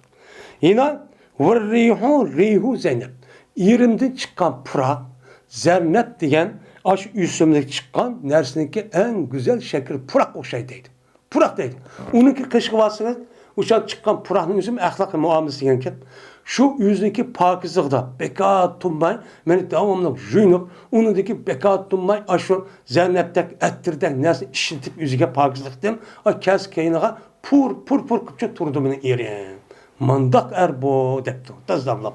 Yine rihu Zeynep. Yerimden çıkan pırak, Zeynep diyen aş üstümdeki çıkan nersiniki en güzel şekil pırak o şey deydi. Purak deydi. Onunki kışkıvasını uçak çıkan purakның üzüm ahlakı muamelesi yenken şu yüzdeki pakizlikda bekat tunmay beni devamlı juyunup onundaki bekat tunmay aşu Zeynep'tek ettirden nesi işitip yüzüge pakizliktim o kes keyinağa pur kıpça turdu beni eri. Mandak erbo depti. Tazdavlap.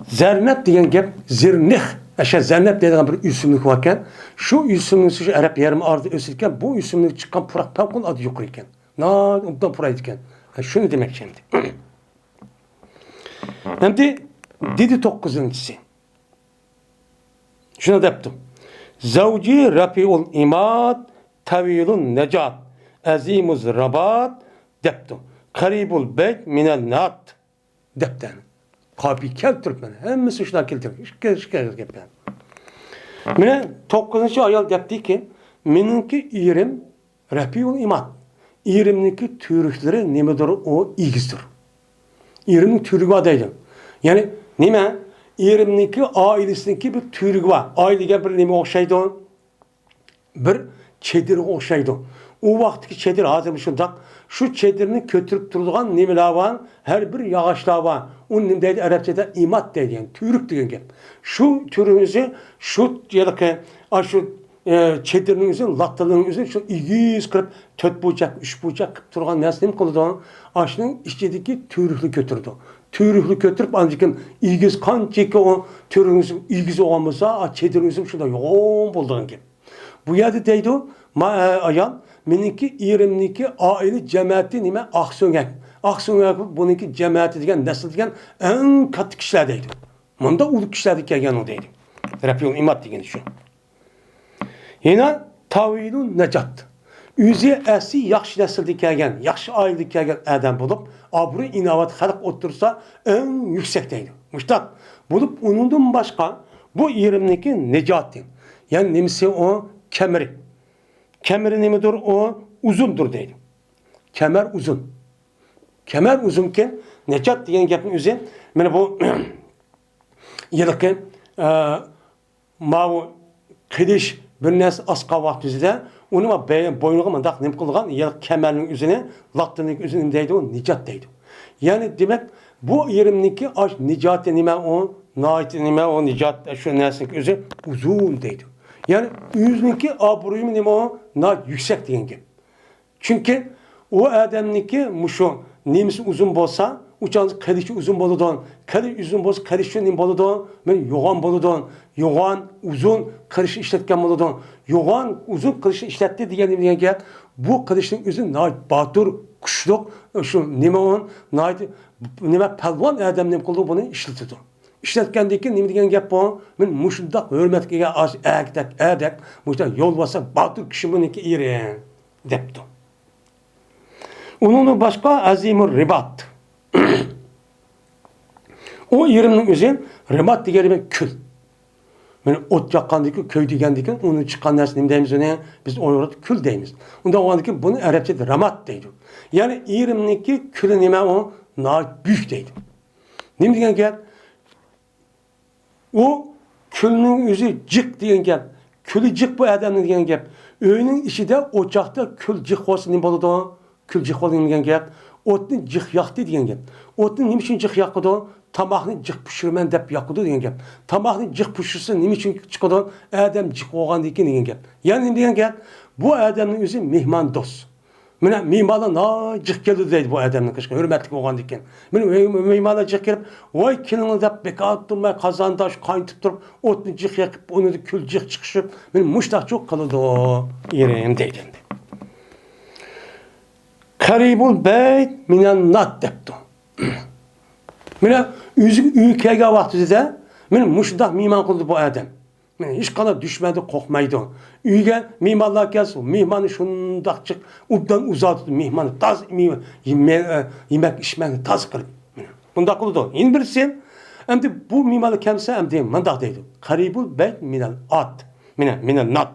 Zeynep diyen gep zirnih. Zeynep dediğim bir isimlik varken, şu isimlik şu Arap yarım ardı ösürken, bu isimlik çıkan purak pavkun adı yukarıyken. Ondan puraydıken. Şunu demek şimdi. Hem de dedi 9'uncusu. Şunu da yaptım. Zavci rafi'ul imad, tavilun necat, azimuz rabat, deptum. Karibul beyt minel nat, depten. Kabi keltirip beni. Hemmisi şuna keltirip. Şikayet yapın. Mene 9. ayal depti ki meninki irim rafiul iman. İrimniki türükleri nemedir o ilgizdir. İrimin türügü adaydı. Yani neme? İrimniki ailesindeki bir türügü var. Ailege bir neme okşaydı. Bir çedir okşaydı. O vaktki çedir hazır şundak. Şu çedirini kötürüp durduğun nemeler var. Her bir yağışlar var. Onun nemdeydi Arapçada imat deydi. Yani türük diyen gel. Şu türümüzü şu yadaki şu çedirinin üzerine, lattalığının üzerine şu igiz kırıp 4 bucak, 3 bucak kıp durğan nesne mi kılıdı? Aşının içindeki türüklü götürdü. Türüklü götürüp ancak igiz kancaki o türünüzün ilgizi olmasa çedirinizin şurada yoğun bulduğun gibi. Bu yerde deydi ayan meninki irimniki aile cemaati nime aksöngek. Aksun bununki cemaati degan, nasıl degan en katı kişiler deydi. Bunda uluk kişiler kelgen o deydi. Rafiul İmat degeni şu. Yine Tavilun Necat. Üzü esi yaxşı nesilde kelgen, yaxşı ailede kelgen adam bulup, abru inovat halk otursa en yüksekteydi. Muştak bulup onundan başka bu yerimdeki Necati. Yani nemisi o kemeri. Kemeri nemidir o uzundur deydi. Kemer uzun. Kemer uzunken Necat diyen gapın üzü, yani bu yılki mavu kıdış bir nes asqa vaxtizde onu boynuğa mandak nem kılgan yıl kemerinin üzerine laktının üzerine deydi o Necat deydi. Yani demek bu yerimdeki aş Necat nime o Nait nime o Necat şu nesin üzü uzun deydi. Yani yüzündeki abruyum nime o yüksek diyen gibi. Çünkü o adamniki muşu nemisi uzun bolsa, uçağınız kılıçı uzun boludan, kılıç uzun bolsa kılıçı nem boludan, men yoğan boludan, yoğan uzun kılıçı işletken boludan, yoğan uzun kılıçı işletti diyen ki bu kılıçın üzün nait batur, kuşluk, şu neme on, nait neme pelvan adam nem kıldı bunu işletiyor. İşletkendeki neme diyen gap bu, men muşundak hürmetke az ägdek, muşta yol basa batur kişi bununki iren depti. Onun başka azimur ribat. O yerimnin üzerine ribat degeni kül. Yani ot yakkandaki köy degendeki onun çıkan nesini deyimiz ne? Biz onu kül deyimiz. Onda o andaki bunu Arapçada ramat deydi. Yani yerimdeki külü neme o büyük deydi. Ne degen gel? O külünün yüzü cık diyen gel. Külü cık bu adamın diyen gel. Öğünün içi de ocakta kül cık olsun ne bolu da kül cık olun diyen gel. Otun cık yaktı diyen gel. Otun ne için cık yakıdı? Tamahını cık pişirmen dep yakıdı diyen gel. Tamahını cık pişirsin ne için çıkıdı? Adam cık olgan diyen gel. Yani ne diyen gel? Bu adamın yüzü mihman dost. Mine mimala cık geldi deydi bu adamın kışkı hürmetli olgan diken. Mine mimala cık gelip vay kilini dep bekattım ben kazandaş kaynatıp durup otunu cık yakıp onu da kül cık çıkışıp mine muştak çok kalıdı o yerim deydi. Karibul beyt minen nat depti. Mine ülkeye vaxtı mine muştak miman kıldı bu adam. Hiç kadar düşmedi, korkmaydı. Üyge mimarlar gelsin, mihmanı şundak çık, ubdan uzattı mihmanı, taz yemek içmek taz kırıp. Bunda kıldı. İn birisi, hem de bu mimarlı kimse hem de mandak deydi. Karibul beyt minel at, minel nat.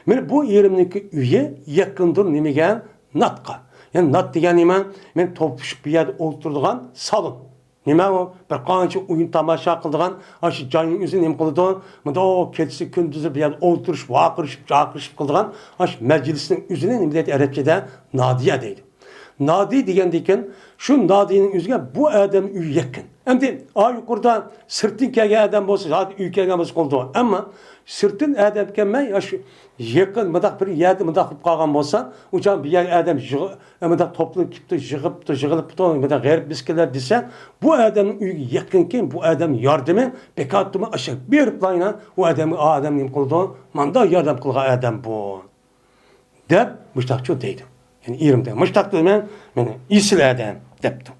Bu yerimdeki üye yakındır nemegen natka. Yani nat degen nime, men topuşup bir yerde oturduğun salon. Nima o bir qancha oyun tamaşa qildigan aşı joyning o'zini nima qildi? Bunda o kechasi kunduzi bir yerda o'tirish, vaqirishib, chaqirishib qildigan aş majlisning o'zini nima deydi arabchada nadiya deydi. Nadi degandan shu nadining o'ziga bu odam uy yaqin. Endi yuqorida sirtdan kelgan odam bo'lsa, hozir uy kelgan bo'lsa qoldi. Ammo sirtdan odam kelmay, shu yaqin mudaq bir yerda mudaq qilib qolgan bo'lsa, o'shan bir yer odam mudaq to'plab ketdi, yig'ilibdi, mudaq g'arib biskalar desa, bu odamning uyiga yaqinkin bu odam yordami bekatimi aşağı berib qo'yna, u odam nima qildi? Manda yordam qilgan odam bu. deb mushtaqchi deydi. Yani yerimde. Mushtaq demen, meni isil odam debdi.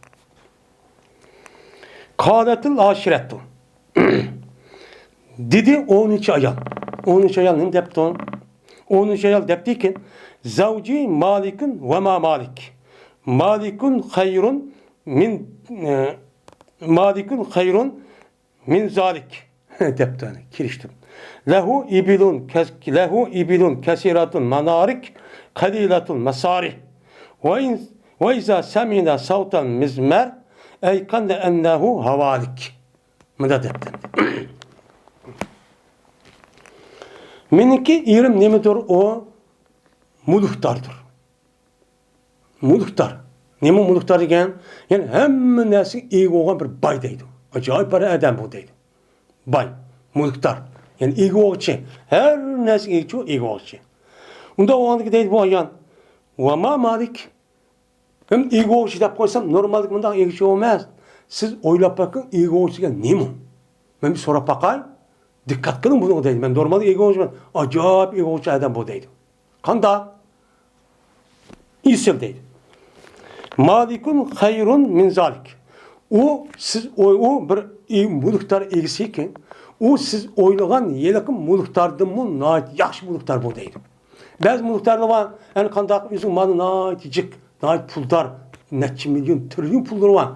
Qadatul aşirettu. Dedi 13 ayal. 13 ayal ne depti? 13 ayal depti ki zavci malikun ve ma malik. Malikun hayrun min zalik. Depti hani kiriştim. Lehu ibilun kesiratun manarik kalilatun masarih. Ve izâ semina savtan mizmer eykanne ennehu havalik. Mıda depti. Meniki yerim nemidir o? Muluhtardır. Muluhtar. Nemi muluhtar degen? Yani hem nersi iyi olan bir bay deydi. Acayip bir adam bu deydi. Bay, muluhtar. Yani iyi olçı. Her nersi iyi olçı. Onda o andaki deydi bu ayan. Vama malik. Hem iyi olçı deyip koysam normallik bundan iyi olmaz. Siz oylap bakın iyi olçı degen nemi? Ben bir sorup bakayım. Dikkat kılın bunu deydi. Ben normalde egocu acayip egocu adam bu deydi. Kanda isil deydi. Malikun hayrun min zalik. O siz o bir muluktar egisi ekan. O siz oylagan yeliqim muluktardan mu nayt yaxshi muluktar bu deydi. Ba'zi muluktarlar var, yani qandaq o'zing mana nayt jiq, nayt puldar, necha milyon, trilyon pullar var.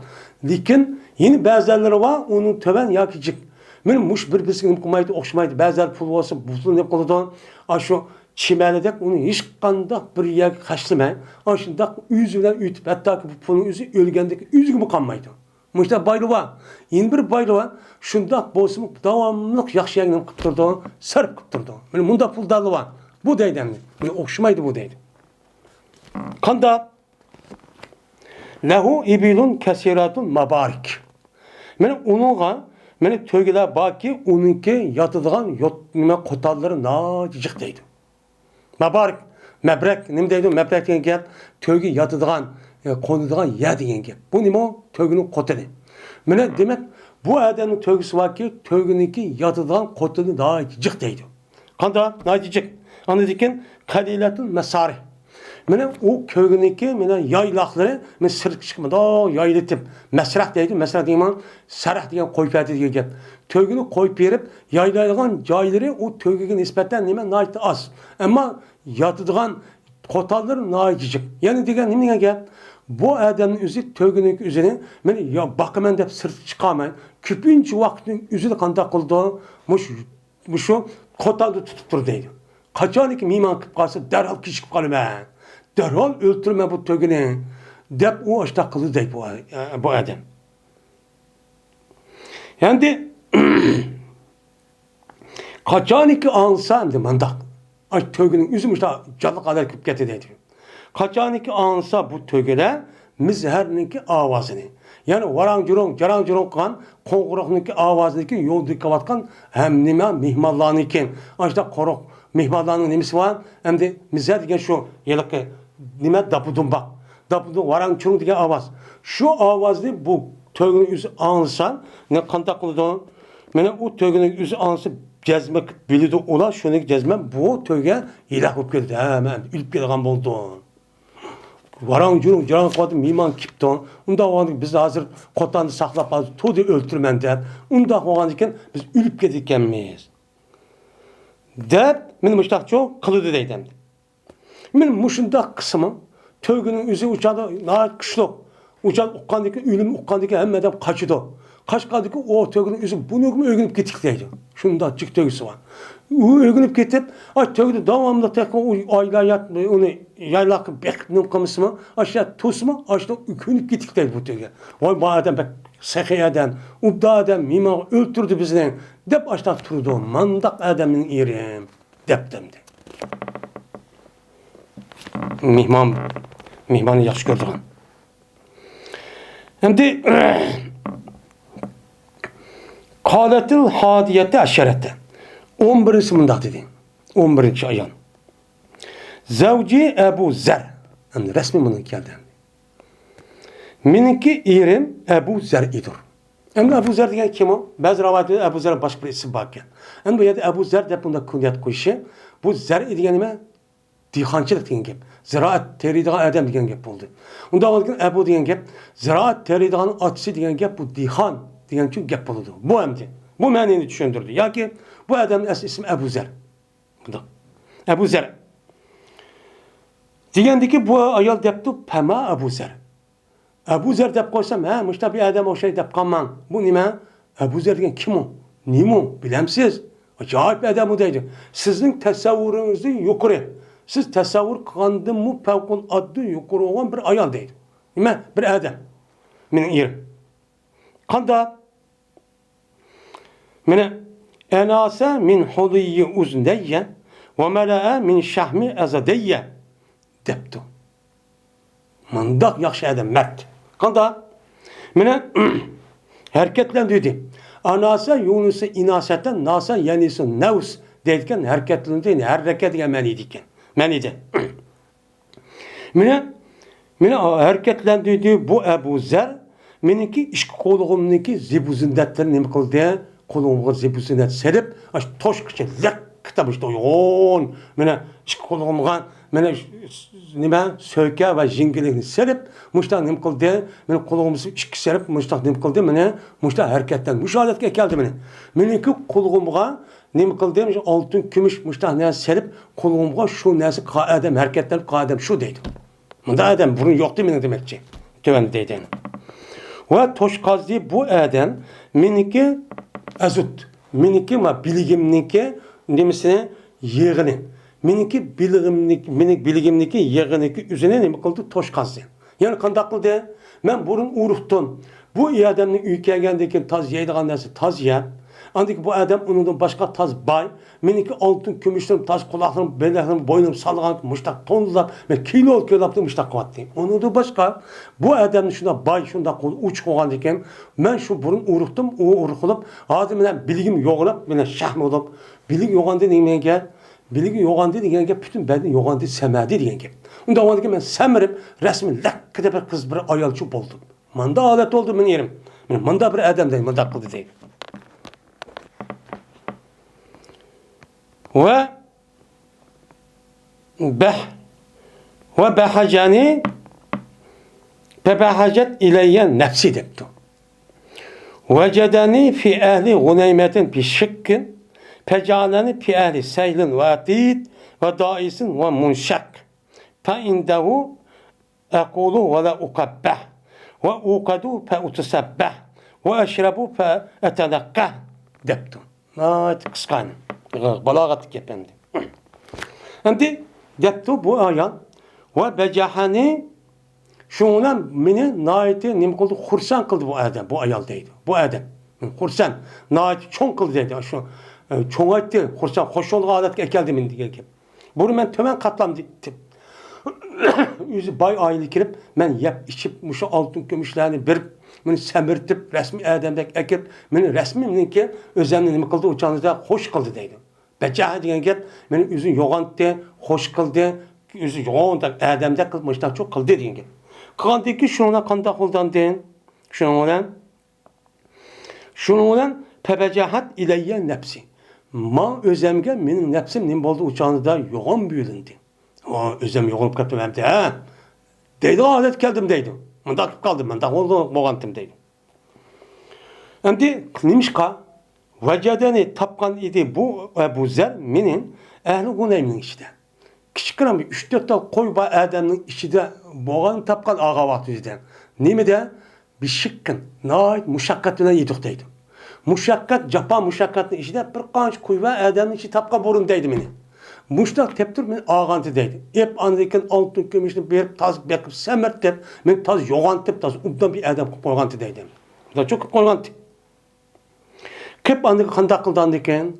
Lekin yeni ba'zilari var, onun töven yoki jiq. Benim mush bir-birisiga nima qilmaydi, o'xshamaydi. Ba'zilar pul bo'lsa, bu pulni nima qiladi? Shu chimanidek uni hech qanday bir yerga qashlamay, shundoq o'zi bilan o'tib, hattoki bu pulni o'zi o'lgandek o'ziga qolmaydi. Mushta boyli var. Yeni bir boyli var. Shundoq bo'lsa, davomli yaxshi yangi nima qilib turdi, sarf qilib turdi. Mana bunda puldali var. Bu deydi. Buni o'xshamaydi bu deydi. Qanda lahu ibilun kasiratun mabarik. Mana uningga meni to'gilar borki, uningki yotadigan nima qo'tallari nojiq deydi. Mabarik, mabrak, nima deydi? Mabrak degan gap to'gi yotadigan, qo'nadigan yer degan gap. Bu nima? To'gining qo'tili. Mana demak, bu odamning to'gisi borki, to'giniki yotadigan qo'tili nojiq deydi. Qanda nojiq. Anladın kalilatun mesari. Mana o köyneki, mana yaylaqları, men sirk chiqmadi, yaylatib, masrah deydi. Masrah deyman, sarah degan qo'yib berdi degan gap. To'gini qo'yib berib, yaylaydigan joylari o to'giga nisbatan nima nayt az. Ammo yotadigan qo'tallar nojiq. Ya'ni degan nima gap? Bu odamning o'zi to'giniki o'zini men yo baqaman deb sirt chiqaman. Ko'pincha vaqtning o'zini qanday qildi? Shu qo'talni tutib tur deydi. Qachoniki miyman qilib qolsa, darhol kechib qolaman. Darhol o'ltirma bu to'gini deb u ashta qildi deydi bu odam. Endi qachoniki ansam deb mandaq. Ay to'gining o'zi mushta jalliq qadar kirib ketdi deydi. Qachoniki ansa bu to'gilar mizharniki ovozini. Yani varang jurong qilgan qo'ng'iroqniki ovozniki yo'lda kelayotgan ham nima mehmonlarniki. Ashta qo'roq mehmonlarning nimasi var? Endi mizar degan shu yiliqi nima dapudumbaq. Dapudum varang jurong degan ovoz. Shu ovozni bu to'gining o'zi ansa, ne qanday qildi? Mana u to'gining o'zi ansa jazma biladi ular shuni jazma bu to'ga yilaq bo'lib keldi. Ha, men o'lib kelgan bo'ldi. Varang jurung qo'ydim mehmon kipti. Unda o'g'andik biz hozir qo'tanni saqlab qolib, to'di o'ltirman deb. Unda o'g'an ekan biz o'lib ketganmiz. Deb men mushtaqcho qildi deydim. Men mushunda qismi to'gining o'zi uchadi, nayt kuchli. Uchad uqqandiki, o'lim uqqandiki hammadan qochidi. Qaşqadiki o to'gining o'zi buni o'rganib ketdik deydi. Shunda jiq to'gisi var. U o'rganib ketib, to'gini davomli tekrar oylayat uni yaylaq bekning qilmismi, ashya to'smi, ashda o'rganib ketdik deydi bu to'ga. Voy bu odam bak saxiyadan, ubda odam mimo o'ltirdi bizni deb ashda turdi. Mandaq odamning erim deb demdi. Mehmonni yaxshi ko'rdim. Endi Kâletil hadiyete aşerete. 11. mındak dedi. 11. ayan. Zavci Ebu Zer. Yani resmi bunun geldi. Minki erim Ebu Zer idir. Hem Ebu Zer diyen kim o? Bazı rivayette Ebu Zer'in başka bir isim bakken. Hem bu yerde Ebu Zer de bunda künyet koyuşu. Bu Zer diyenime dihancılık diyen gep. Ziraat teriydiğen adam diyen gep oldu. Onda olurken Ebu diyen gep. Ziraat teriydiğen atısı diyen gep bu dihan diyen için gep oldu. Bu emdi. Bu menini düşündürdü. Ya ki bu adamın ismi Ebu Zer. Ebu Zer. Diyendi ki bu ayol depti Pema Ebu Zer. Ebu Zer dep koysam, ha müşta bir adam o şey dep kalman. Bu nime? Ebu Zer diyen kim o? Nime o? Bilemsiz. Acayip bir adam o deydi. Sizin tesavvurunuzun yukarı. Siz tesavvur kılındın mı pevkun adı yukarı olan bir ayol deydi. Nime? Bir adam. Benim yerim. Kanda mene enase min hudiyyi uzneyye ve mele'e min şahmi ezadeyye deptu. Mandak yakşı adam mert. Kanda mene hareketlendiydi. Anase Yunus'u inasetten nasa yenisi nevs deydiken hareketlendi. Hareket emeliydiken. Meniydi. Mene hareketlendiydi bu Ebu Zer meniki iş kolumdaki zibuzindetleri ne kıldı? Kolumga zibuzindet serip, toş kıçı lek kitabı işte yoğun. Mene iş kolumga meni nima söke ve jingilikni serip muşta nim qildi, meni qulog'imizni ikki serip muşta nim qildi, meni muşta harakatdan musholatga keldi meni. Meniki qulog'imga nim qildi, oltin, kumush muşta narsa serip qulog'imga shu narsa qoadam harakatlanib qoadam shu deydi. Bunda adam burun yoktu meni demekçi. Töven deydi. Ve toşkazdi bu adam meniki azut. Meniki ma biligimniki nemisine yığını. Meniki biligimniki yığıniki üzerine nemi kıldı toşkazdi. Yani kandak kıldı. Ben burun uruhtun. Bu adamın ülkegendeki taz yeydiğin neresi taz yer. Andaki bu adam onun başka taz bay. Meniki altın kümüşlerim taz kulaklarım, bellerim, boynum salgan muştak tonlar ve kilo yaptım muştak kıvattı. Onun da başka bu adamın şunda bay şunda kol uç koğan diken ben şu burun uruhtum, o uruhulup adamın bilgim yoğulup bana şahmı olup bilgi yoğan dediğim gel. Bilgi yoğan dediğin gel bütün beni yoğan dedi semedi diyen gel. Onda o ben semirip resmi lakkıda bir kız bir ayalçı oldum. Manda alet oldu benim yerim. Manda bir adam değil, manda kıldı değil. Ve behacani febehacet ileyye nefsi deptu. Vecedeni fi ehli guneymetin fi şıkkın fecaleni fi ehli seylin ve atid ve daisin ve munşak fe indehu ekulu ve la ukabbeh ve ukadu fe utusabbeh ve eşrebu fe etenekkah deptu. Kıskan. Balagatlık efendi. Şimdi deptu bu ayet ve becahani şundan beni naiti nim kıldı kursan kıldı bu adam bu ayaldaydı. Bu adam kursan naiti çoğun kıldı dedi. Şu çoğun etti kursan hoş oldu aletke geldi min diye. Bunu ben tömen katlam dittim. Yüzü bay aile kirip ben yap içip muşa altın kömüşlerini verip beni semirtip resmi adamdaki ekip beni resmimdeki özenli nimi kıldı uçağınızda hoş kıldı deydi. Becaha diyen gel beni üzün yoğantı, hoş kıldı, üzün yoğantı adamda kılmışlar çok kıldı diyen gel. Kandaki şuna kanda kuldan deyin. Şununla pebecahat ileyye nefsi. Ma özemge benim nefsim nim oldu uçağınızda yoğun büyülündü. O özem yoğunup kaptım hem de ha. Deydi adet geldim deydi. Mındak kaldım ben de oldu boğantım deydi. Hem de nimişka vecedeni tapkan idi bu Ebu Zer menin ehli guneymin işte. Küçükten bir 3-4 tane koy ba adamın içinde boğan tapkan ağa vaktiydi. Nemi de bir şıkkın, nait muşakkatına yedik deydi. Muşakkat, Japan muşakkatının içinde bir kanç koy ba adamın içi tapka borun deydi beni. Muştak teptir men ağantı deydi. Hep andayken altın kömüşünü berip taz bekip semert dep men taz yoğantıp taz ubdan bir adam koygantı deydi. Da çok koygantı. Kep andık kandak kıldan diken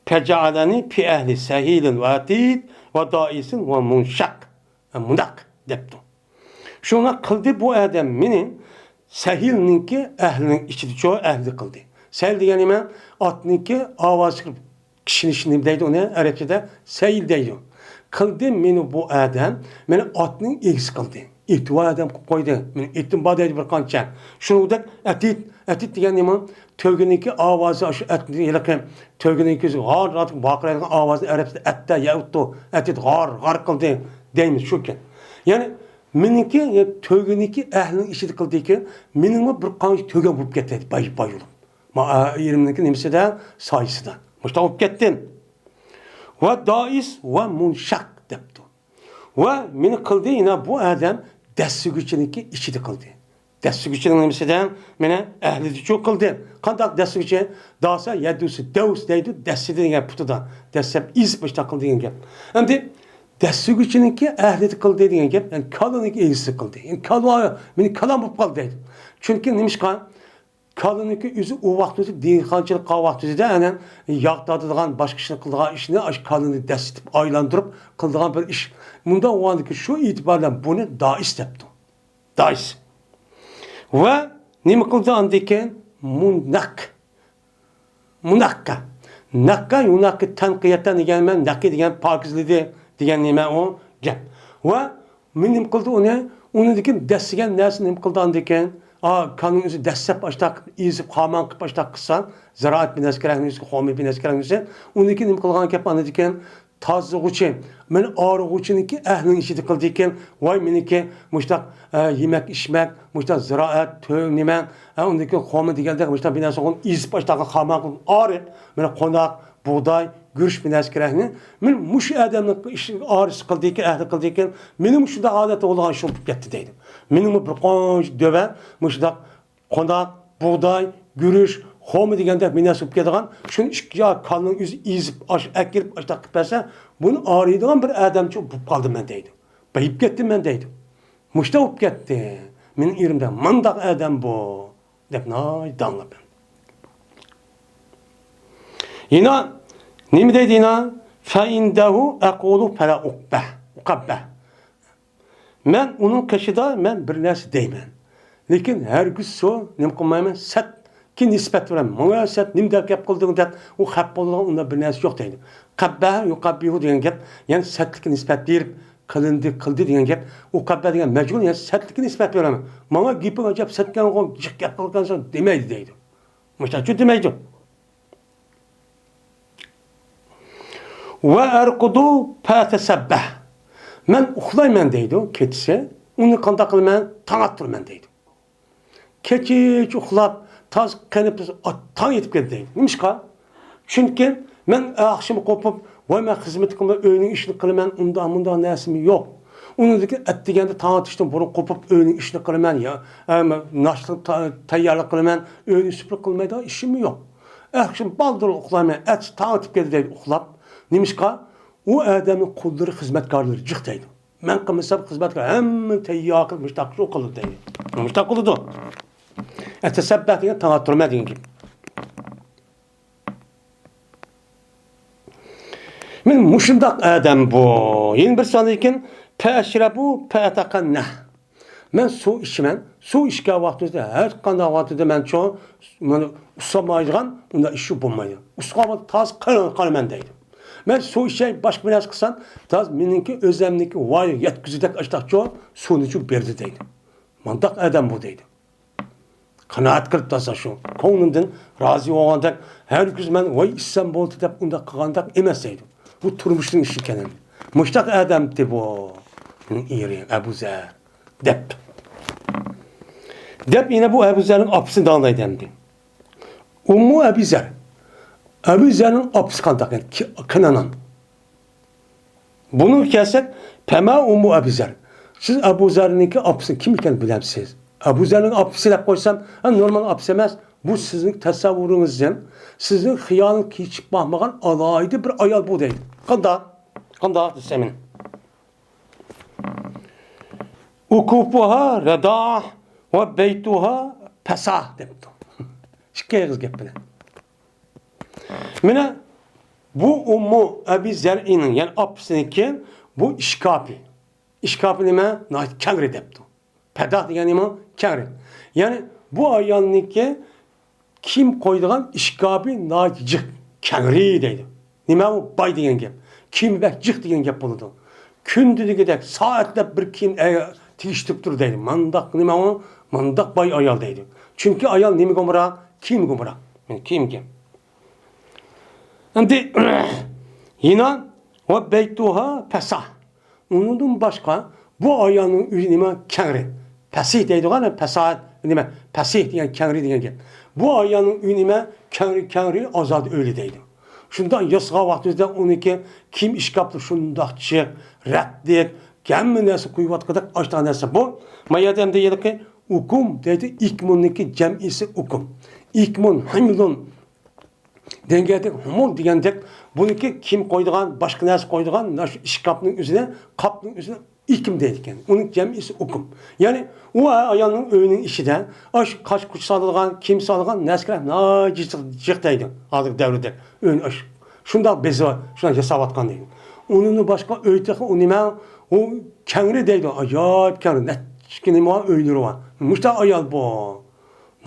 pecalani fi ehli sehilin ve atid ve daisin ve munşak. Munak deptu. Şuna kıldı bu adam menin sehilninki ehlinin içi çoğu ehli kıldı. Sehil diyeni men atninki avaz kılıp kişinin içinde deydi o ne? Arapçada sehil deydi. Kıldı meni bu adam meni atnin egisi kıldı. İhtiva adam koydu. Meni ettim badaydı bir kança. Şunu da etit diyeni men tövgününki avazı aşı etni yelken tövgününki gar rahat bakıran avazı Arapçada ette yahuttu etit gar kıldı deyimiz şuken. Yani meninki tövgününki ehlinin işi kıldı ki menimi bir kanç tövgen bulup getirdi bay olup. Ma yerimdeki nemisi de sayısı da. Muşta olup gettin. Ve dais ve munşak deptu. Ve meni kıldı yine bu adam desti güçününki işi kıldı. Desti güçünün nemisi de meni ehli çok kıldı. Kandak desti güçü dağsa yedüsü devus deydi desti dediğin putuda. Desti iz başta kıldı diyen. Hem de desti güçününki ehli kıldı dediğin gibi yani kalınınki iyisi kıldı. Yani meni kalan bu kıldı deydi. Çünkü nemiş kan kalınınki yüzü o vaxtı deyinxançılık qavaxtı da yani yağdadığın başka kişinin kıldığı işini kalını destip aylandırıp kıldığı bir iş. Bunda o andaki şu itibarla bunu dais yaptı. Dais. Ve ne kıldı andaki munakka. Nakka yunakka tanqiyetten gelmen nakki diyen pakizlidi diyen nime o gel. Ve ne kıldı onu dikin destigen neresi ne kıldı andaki kanunumuzu destep baştak, izip haman baştak kısan, ziraat binası kerenimizi, homi binası kerenimizi, ondaki nim kılgan kep anı diken, tozlig'uchi, men orig'uvchiniki ahlning ishida qildi ekan, voy meniki mushtaq yemak ishmak, mushtaq ziroat, to'y nima, undaki xo'mi deganda mushtaq bir narsa izib boshqa xamaq oriq, men qo'noq, buğday, gürüş bir narsa kerakni. Men mush odamning ishini orisi qildi ekan, ahli qildi ekan, mening shunda odat bo'lgan shu bo'lib ketdi deydi. Mening bir qonch döve, mushtaq qo'noq, buğday, gürüş, xo'mi deganda bir narsa bo'lib ketgan, shuni ikki qalning o'zi izib, akirib, qilib bersa, buni oriydigan bir odamchi bo'lib qoldim men deydi. Bayib ketdim men deydi. Mushta bo'lib ketdi. Mening erimda mandaq odam bu deb noy danlab. Yine nima deydi yine? Fa indahu aqulu fala uqabba. Men onun kaşıda men bir narsa deyman. Lekin hergiz so nima qilmayman, satga nisbat beraman. Menga sat nima deb gap qilding deb u xap bo'lgan unda bir narsa yo'q deydi. Qabba yuqabbihu degan gap, ya'ni satga nisbat berib qildi degan gap, u qabba degan majhul, ya'ni satga nisbat beraman. Menga gaping ajab satgan gap qilgansan demaydi deydi. Mushtachu demaydi. Ve erkudu fetesebbeh. Men uxlayman deydi, keçse, uni qanday qilman, tong attırman deydi. Keçich uxlab, taz qanib tong yetib ketdi deydi. Nimishqa? Chunki men axsham qopib, voy men xizmat qilmay, uyning ishini qilaman, unda narsim yo'q. Unidagi atdiganda tong atishdan burun qopib, uyning ishini qilaman ya, nashta tayyorlik qilaman, uyni supurib qilmaydi, ishim yo'q. Axsham baldir uxlayman, tong yetib ketdi deydi, uxlab. Nimishqa? O adamın qulları, xizmatkorlari jiq deydi. Men qilmasam xizmatkor hamma tayyor qilib mushtaq shu qildi deydi. Mushtaq qildi. Atasabbah degan tavaturma degan gap. Men mushundaq adam bu. Yana bir son ekan, ta'shrabu fataqanna. Men suv ichaman. Suv ichgan vaqtida har qanday vaqtida men cho meni usamaydigan unda ish bo'lmaydi. Usqama toz qalaman deydi. Men su içey başka bir narsa qilsam, taz meniki o'zimniki voy yetkizidek ashtaqcho suvni chu berdi deydi. Mandaq adam bu deydi. Qanoat qilib tasa shu. Ko'nglimdan rozi bo'lgandek, har kun men voy issam bo'ldi deb unda qilgandek emas deydi. Bu turmushning ishi ekan. Mushtaq adam deb bu. Eri Abu Zar deb. Deb yine bu Abu Zar'ın apısını dağınaydı hem de. Ummu Abu Zar. Abu Zar'ın apısı kandak yani kınanan. Bunu kessek Pema Ummu Abu Zar. Siz Abu Zar'ınki apısını kim iken bilemsiz? Abu Zar'ın apısı hep koysam normal apısı emez. Bu sizin tasavvurunuzdan, sizin hıyalın hiç bakmadan alaydı bir ayal bu değil. Kandak desemin. Ukupuha redah ve beytuha pesah demdi. Şikayet gep bilen. Mine bu Ummu Abi Zer'inin yani apısınınki bu işkapi. İşkapi nime? Nahit kengri depti. Pedah diyen nime? Kengri. Yani bu ayalınki kim koyduğun işkapi nahit cık. Kengri deydi. Nime bu? Bay diyen gep. Kim bek cık diyen gep buludu. Kündüdü gidek saatle bir kim tiştip dur deydi. Mandak nime o? Mandak bay ayal deydi. Çünkü ayal nimi gomura? Kim gomura? Yani kim? Şimdi yine ve beytuha pesah. Onun başka bu ayağının nime kengri. Pesih deydi gane pesah nime? Pesih diyen kengri diyen gel. Bu ayağının nime kengri azad öyle deydi. Şundan yasğa vaxtında 12 kim iş kaptı şundak çık, reddik, gelme nesi kuyvat kadar açtan nesi bu. Mayadem de yedik ki ukum dedi ikmunniki cem'isi ukum. İkmun hamilun dengedik humul diyendik. Bununki kim koyduğun, başka nesi koyduğun iş kapının üzerine, kapının üzerine ikim dedik yani. Onun cem'isi ukum. Yani o ayağının öğünün işi de kaç kuş sağlayan, kim sağlayan neskere nacicik deydi. Aldık devrede. Öğün aş. Şunda bezi var. Şunda yasavatkan deydi. Onun başka öğüteki o nime o kengri deydi. Acayip kengri. Netçiki nime var öğünleri var. Muşta ayal bu.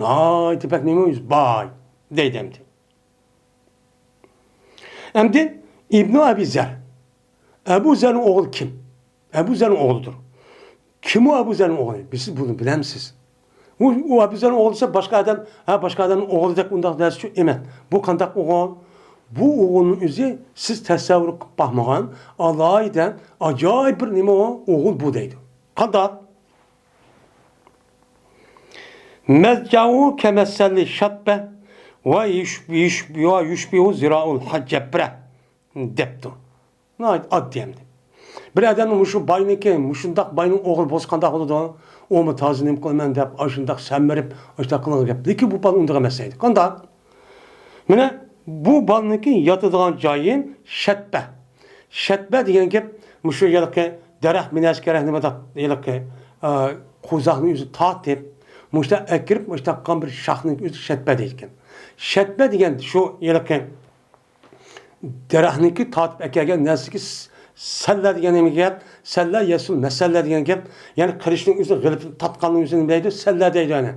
Naydi pek nime yüz bay. Deydi hem de. Hem de İbn-i Abi Zer. Ebu Zer'in oğlu kim? Ebu Zer'in oğludur. Kim o Ebu Zer'in oğlu? Siz bunu bilir misiniz? O Ebu Zer'in oğlu ise başka adamın oğlu da bundan dersi emen. Bu kandak oğul, Bu oğulun özü siz təsəvvür qılıb baxmağan alaydan acayip bir nima o oğul bu deydi. Qandaq? Mezcahu kemesselli şatbe ve yüşbihu ziraul haccebre depti. Ad diyemdi. Bir adamın muşu bayniki, muşundaq baynın oğul bozqandaq oldu. O mu tazinim qılman dep, aşındaq səmmirib, aşındaq qılın dep. Leki bu bal unduğa məsəydi. Qandaq? Mine bu balniki yatıdığan cayın şetbe. Şetbe diyen gep, muşu yalıqı dereh minəskərək nimədə yalıqı quzaqın yüzü taht dep, muşta ekirip, muşta qan bir şaxının yüzü şetbe deyilken. Şetbe diyen şu yalıqı derehninki taht ekərgən nəsi ki səllä diyen emi gep, səllä yesul məsələ diyen gep, yani kırışının yüzü qılıb tatqanın yüzünü deydi, səllä deydi yani.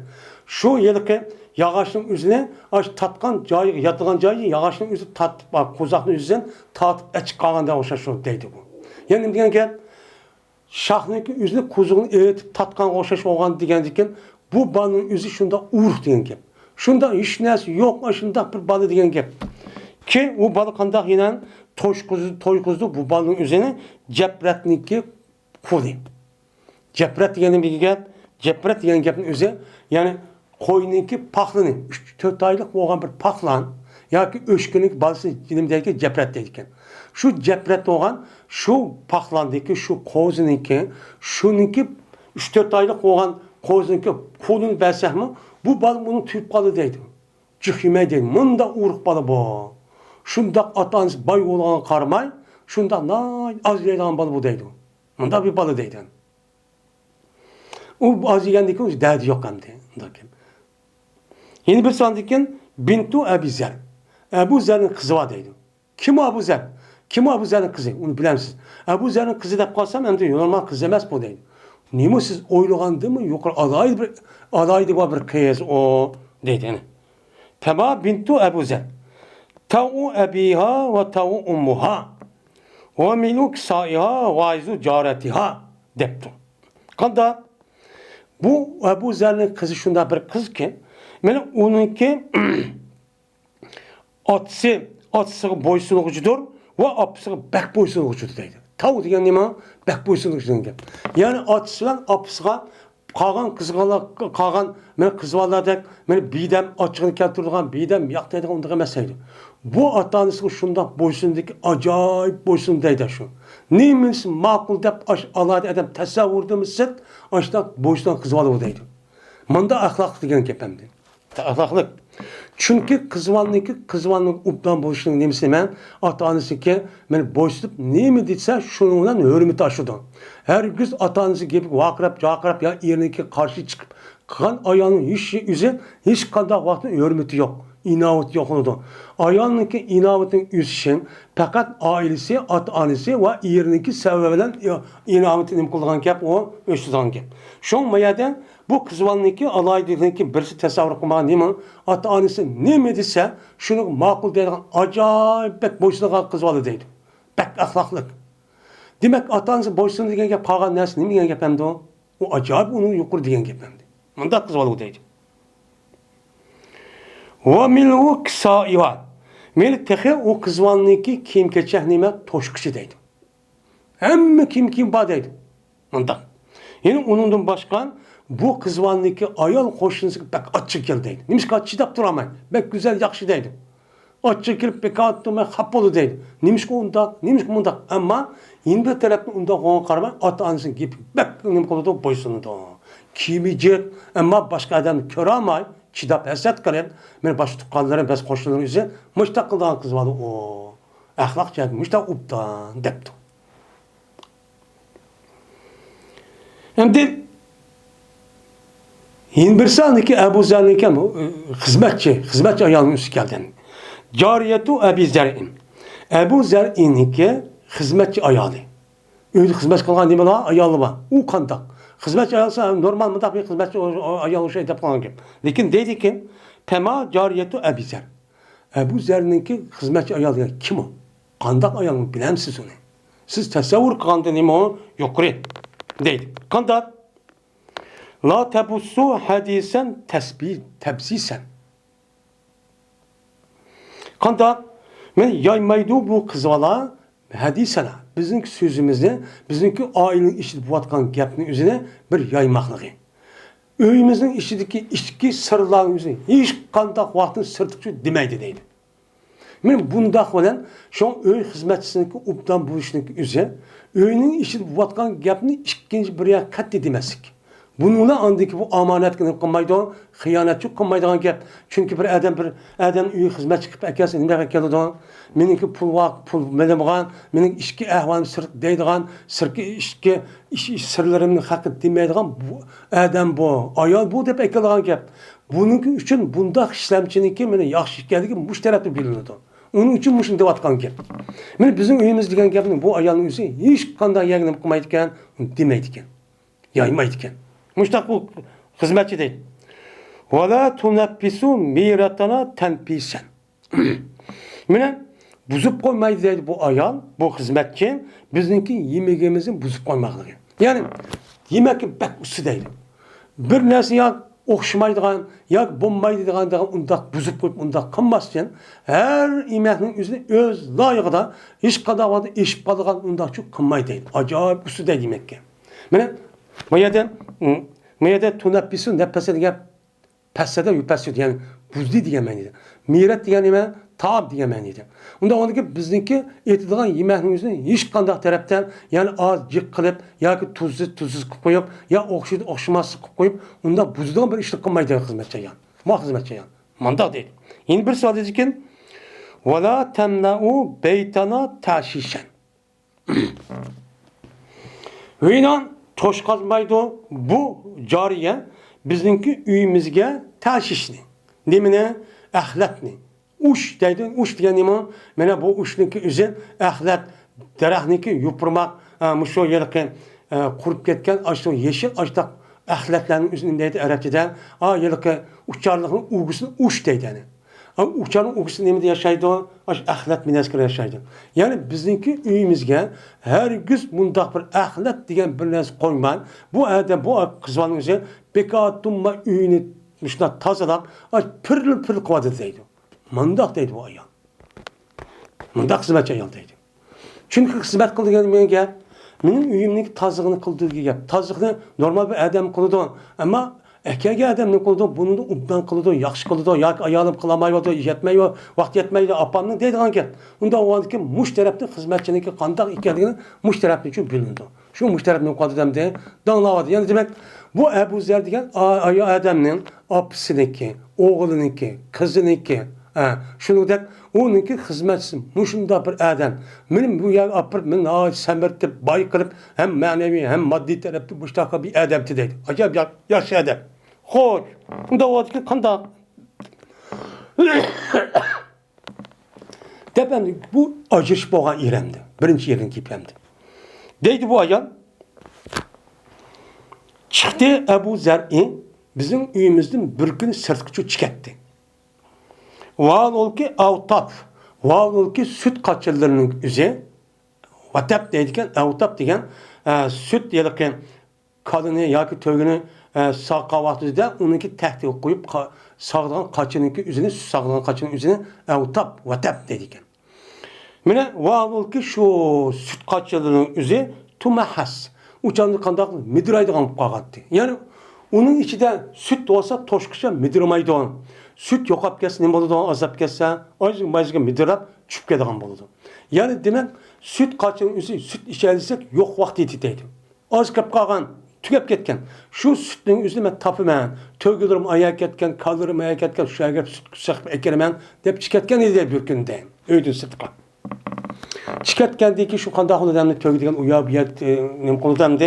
Şu yalıqı yağaçın üzerine tatkan cayı, yatılan cayı yağaçın üzerine tatıp bak, kuzakın üzerine tatıp açık kalanda olsa şu deydi bu. Yani diyen ki şahnınki üzerine kuzuğun eğitip tatkan olsa olgan diyen bu balın üzü şunda uğur diyen ki. Şunda hiç nesi yok şunda bir balı diyen ki. Ki o balı kandak yine toy kuzu bu balın üzerine cepretninki kulu. Cepret diyenin bir gep, cepret diyen gepin üzerine yani koyununki paxlını, 3-4 aylık olan bir paxlan, ya ki öşkünlük balısı dilimdeki cepret deyken. Şu cepret olan, şu paxlandaki, şu kozununki, şununki 3-4 aylık olan kozununki kolunu bersəhmi, bu balı bunun tüyüp balı deydi. Cühime deydi, mında uğruq balı bu. Şunda atanız bay olan karmay, şunda az yayılan balı bu deydi. Mında bir balı deydi. O az yiyendeki derdi yok hem de. Yeni bir sandıkken Bintu Ebu Zer. Ebu Zer'in kızı var deydi. Kim o Ebu Zer? Kim o Ebu Zer'in kızı? Onu bilemsiz. Ebu Zer'in kızı deyip kalsam hem de normal kız demez bu deydi. Niye mi siz oyluğandı mı? Yok alaydı var bir kıyız o deydi. Yani. Teba Bintu Ebu Zer. Ta'u ebiha ve ta'u ummuha. Ve miluk sa'iha ve aizu caretiha deptu. Kanda bu Ebu Zer'in kızı şunda bir kız ki yani onunki atsı boysunluğucudur ve apısı bek boysunluğucudur deydi. Tavu diyen nima? Bek boysunluğucudur. Yani atısıdan apısıga kalan kızvalardek bidem açığını keltirdiğin bidem yaktaydığı ondağı meseydi. Bu atanısı şunda boysundaki acayip boysun deydi şu. Neymiş makul deyip alaydı adam təsəvvürdüğümüz set aşıda boysundan kızvalı deydi. Manda ahlak diyen kepemdi. Ahlaklık. Çünkü kızvanlık uptan boşluğun nemisi men atanısı ki men boşlup ne mi ditse şununla hürmeti aşıdan. Her gün atanısı gibi vakrap ya yerindeki karşı çıkıp kan ayağının hiç kadar vaktin hürmeti yok. İnavet yok onu. Ayağındaki inavetin üstün fakat ailesi, atanısı ve yerindeki sebebilen inavetin kullanılan kep o üstüden kep. Şun mayadan bu kızvanlıki alaydığındaki birisi təsəvvür qılmağı neymi? Ata-anısı ne mi desə, şunu makul deyilən acayip bək boşluğa kızvalı deydi. Bək əxlaqlıq. Demək, ata-anısı boşluğunu deyən gep qağa nəsi, ne mi deyən gep həmdi o? O acayip onu yuqur deyən gep həmdi. Manda kızvalı deydi. Ve milhu kısaiva. Meli texe o kızvanlıki kim keçək neyme toşqışı deydi. Hem kim ba deydi. Manda. Yani onundan başkan bu kızvanlıki ayol koşunusu pek açık geldiydi. Nimiş ki açı da duramayın. Pek güzel yakşı deydi. Açık gelip pek attığıma hapolu deydi. Nimiş ki onda, nimiş ki bunda. Ama yine bir taraftan onda koğun karma atanısın gibi. Pek nimiş ki da boysundu. Kimicik ama başka adam kör almay. Çidap eset kalen. Ben başı tukalların bes koşuların yüzü. Müştak kıldan kızvalı o. Ahlak cihaz müştak uptan depti. Hem de yine bir saniki Ebu Zer'ninki hizmetçi ayağının üstü geldi. Cariyetu Ebu Zer'in. Ebu Zer'inki hizmetçi ayağı. Öyle hizmet kılgan değil mi la? Ayağı var. O kandak. Hizmetçi ayağı normal mı da bir hizmetçi ayağı şey yapılan gibi. Lakin dedi ki Pema cariyetu Ebu Zer. Ebu Zer'ninki hizmetçi ayağı kim o? Kandak ayağını bilen siz onu. Siz təsəvvür kılgan değil mi o? Yukarı. Değil. Kandak. La tebussu hadisen tebsisen. Kandak Men yaymaydı bu kızvala hadisana. Bizning sözümüzde, bizning ailenin içinde buatkan gapning üzerine bir yaymaklığı. Öyümüzün içindeki sırların üzerine hiç kandak vaktin sırtıkçı demeydi deydi. Men bundaq bilan şu öy xizmatchisiniki obdan bo'lishning o'zi öyning içinde buatkan gapni ikkinchi biriga qat'iy demaslik. Bununla andaki bu amanetini qilmaydi, xiyonatchi qilmaydigan gap. Chunki bir adam uy xizmatchi qilib akasi nimaga keladi? Meniki pul bilmagan, mening ishki ahvolim sir deydigan, ish sirlarimni haqi demaydigan bu adam bu, ayol bu deb aytilgan gap. Buniki uchun bundaq ishlamchiniki meni yaxshi ekanligi mush tarafda bilinadi. Onun uchun mushun deyotgan gap. Meni bizning uyimiz degan gapni bu ayolning o'zi hech qanday yag'inib qilmaydi ekan, demaydi ekan. Yaymaydi ekan. Muştak bu hizmetçi değil. Vela tunaffisu miratana tenfisen. Mine buzup koymaydı deydi bu ayal, bu hizmetçi bizimki yemeğimizin buzup koymaklığı. Yani yemek bek usu deydi. Bir nesi ya okşamaydıgan, ya bombaydıgan undak buzup koyup undak kılmazken her yemeğinin üzerine öz layıkıda iş kadavadı iş kadıgan undak çok kılmaydı deydi. Acayip usu deydi yemekke. Mine Meyede tunaffisu nefese diye pesede yüpesiyor yani buzdi diye meniydi. Mirat diye nime taab diye meniydi. Onda ondaki bizdeki etidiğen yemeğinin yüzüne hiç kandak taraftan yani az cık kılıp ya ki tuzsuz koyup ya okşaması koyup onda buzduğun bir işlik kılmaydı hizmetçi yani. Ma hizmetçi yani. Mandak değil. Yeni bir sual edilirken وَلَا تَمْنَعُوا بَيْتَنَا تَعْشِيشًا Hüynan toşkazmaydı bu cariye bizimki üyümüzge taşişni. Nemine ahlatni. Uş deydi. Uş diye nime? Mene bu uşniki üzün ahlat derahniki yupurmak muşo yerken kurup ketken açtı yeşil açtı ahlatların üzerindeydi Arapçada. Yerken uçarlığın uğusunu uş deydi yani. Uçarın uğusu nemede yaşaydı o? Ahlat mineskere yaşaydı. Yani bizimki üyümüzge her güz bundaq bir ahlat diyen bir nes koyman. Bu adam bu kızvanın üzerine bekatumma üyünü müşna tazalap pırıl kıvadı deydi. Mandaq deydi bu ayal. Mandaq hizmetçi ayal deydi. Çünkü hizmet kıldı gelmeyen gel. Benim üyümdeki tazlığını kıldığı gibi. Tazlığını normal bir adam kıldı ama erkek adamın kıldı, bunu da ubdan kıldı, yaxşı kıldı, ya ayalım kılamaydı, yetmeyi, vaxt yetmeyi apanın deydiğen gel. Onda o andaki muş tarafta hizmetçinin kandak ikenliğini muş tarafta için bilindi. Şu muş tarafının kıldı demde danlavadı. Yani demek bu Ebu Zer diyen adamın apısınınki, oğlununki, kızınınki, şunu da onunki hizmetçisi, muşunda bir adam. Benim bu yer apır, ben semertip, bay kılıp, hem manevi hem maddi tarafta müştaka bir adamdı deydi. Acayip yaşlı adam. Hoş. Bunda o adamın kandak. Tepemde bu acış boğan İrem'di. Birinci yerin kipemdi. Deydi bu ayal. Çıktı Ebu Zer'i bizim üyümüzden bir gün sırtkıçı çıkarttı. Vaal ol ki avtap. Vaal ol ki süt kaçırlarının üzeri. Vatap deydiken avtap diyen süt yerken kadını ya ki tögünü sağ kahvaltıda da onunki tehti koyup sağdan kaçınınki üzerine süt sağdan kaçının üzerine avtap, vatap deydiken. Mine vaal ol ki şu süt kaçırlarının üzeri tumahas. Uçanlı kandak midiraydıgan kağıttı. Yani onun içinde süt olsa toşkışa midirmaydı onu. Süt yokap kesse ne oldu azap kesse azıcık mazıcık midirap çüp kedigan oldu. Yani demek süt kaçının üzeri süt içerisek yok vakti etiteydi. Az kap kalan tükep ketken. Şu sütün üzerine tapımen, tögülürüm ayak etken, kalırım ayak etken, şu ayak süt küsek ekeremen dep çıketken idi bir günde. Öydün sıtıkan. Çıkartkendeki şu kandak adamını tögüdügen uya biyet nem konudan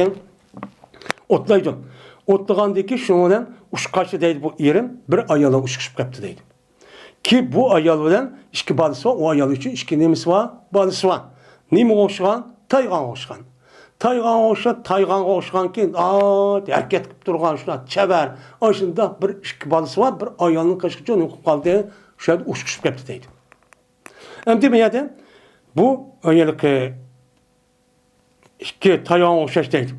otlaydım. Otlagandaki şundan uşkaçı deydi bu yerim bir ayala uşkışıp kaptı deydi. Ki bu ayalıdan iki balısı var, o ayalı için iki nemisi var, balısı var. Nemi oşgan, taygan oşgan. Taygan oşgan ki hareket kıp durgan şuna çeber. Aşında bir iki balısı var, bir ayalının kaşıkçı onu kaldı, şöyle uşkışıp kaptı deydi. Hem demeyede bu öyle ki iki taygan oşaş deydi.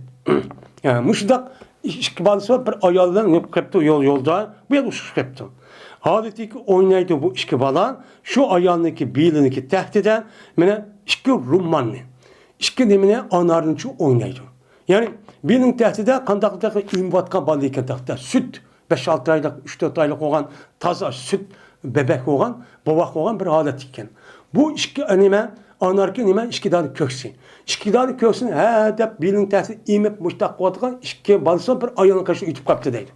Yani müşdak ikki balası var, bir ayoldan ne qilibdi yolda, bu yer uçup qilibdi. Adetki oynaydı bu ikki bala, şu ayolniki beliniki tahtida, mana ikki rummanni, ikki nimani anarnichi oynaydı. Yani belin tahtida qandaq imbatgan bala ekan taxta, süt 5-6 aylık, 3-4 aylık olan taza süt bebek olan, babak olan bir halet ekan. Bu ikki nima anarki nima ikkidan köksü. İkkidan köksünü deb belin tahtida emib mushtaq qo'yadigan ikki balasi bir ayolning qashini yutib qapti deydi.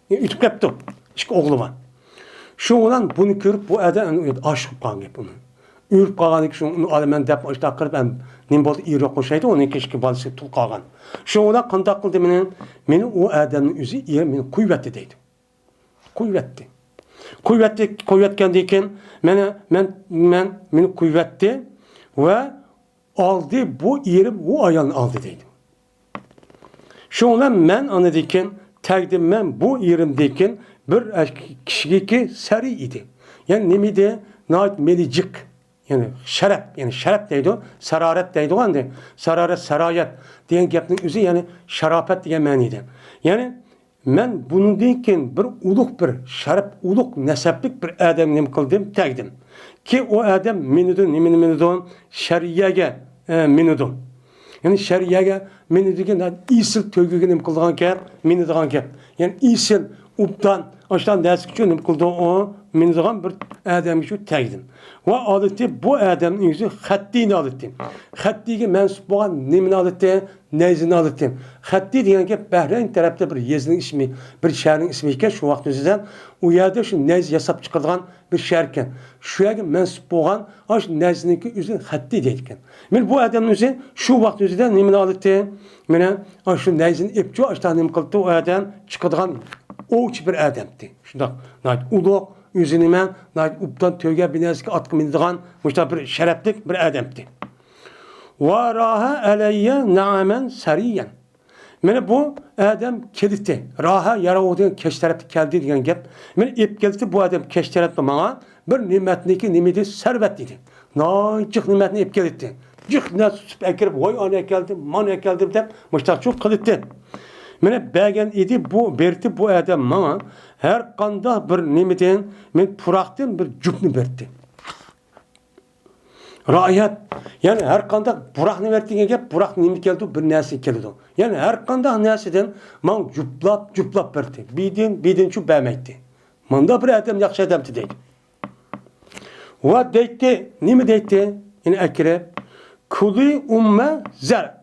Yutib qapti. İkki o'g'li bor. Şu bilan buni ko'rib bu adam aşık qolgan gap uni. Uyurib qolgan ekan, shuni olaman deb mushtaq qilib ham nima bo'ldi eri qo'shaydi, uning ikki balasi tul qolgan. Shu bilan qanday qildi meni o adamning o'zi eri meni qo'yibdi deydi. Qo'yibdi. Qo'yatgandan keyin meni qo'yibdi va aldı bu erim o ayolni aldı deydi. Shu bilan men anidikin taqdim men bu erimdekin bir kishigi sari edi. Yani nimidi? Nait melicik. Yani şarap deydi o. Sararet deydi o andi. Sararet, sarayet degan gapning o'zi yani sharafat degan ma'nida. Yani men bundan keyin bir ulug' bir sharaf, ulug' nasablik bir odam nima qildim, taqdim. Ki o adam menidon shariyaga menidon. Yani shariyaga menidigan isil to'giga nima qilgan gap, menidigan gap. Yani isil ubdan aştan ders için nima qildi o menidigan bir odamga shu taqdim. Va odati bu odamning o'zi xattini oldi. Xattiga mansub bo'lgan nimani oldi? Neyzini oldi. Xatti degan gap Bahrayn tarafda bir yezning ismi, bir shaharning ismi ekan, shu vaqt o'zidan u yerda shu neyz yasab chiqargan bir shahar ekan. Shu yerga mansub bo'lgan shu neyzniki o'zi xatti deydi ekan. Men bu odamning o'zi shu vaqt o'zidan nimani oldi? Mana shu neyzini epchi ashtan nima qildi u odam chiqargan o'ch bir odamdi. Shundoq, ulug' o'zini men ubdan to'ga binasiga otqa mindigan mushta bir sharaflik bir odamdi. Va raha alayya na'aman sariyan. Mana bu odam keldi. Raha yarovdigan kech tarafga keldi degan gap. Men ep keldi bu odam kech tarafga menga bir ne'matniki nimidi sarvat dedi. Nochiq ne'matni ep keldi. Jiq nasib akirib voy ana keldi, mana keldi deb mushtaqchu qildi. Mana bergan edi bu berdi bu odam menga her qanday bir nimiden men puraqdan bir jupni berdi. Rayat yani her qanday buraqni berdi degan gap, buraq nima keldi, bir narsa keldi. Yani her qanday narsadan men juplab berdi. Bidin shu bermaydi. Menda bir odam yaxshi odamdi deydi. Va deydi, nima deydi? Yani akrab kuli umma zar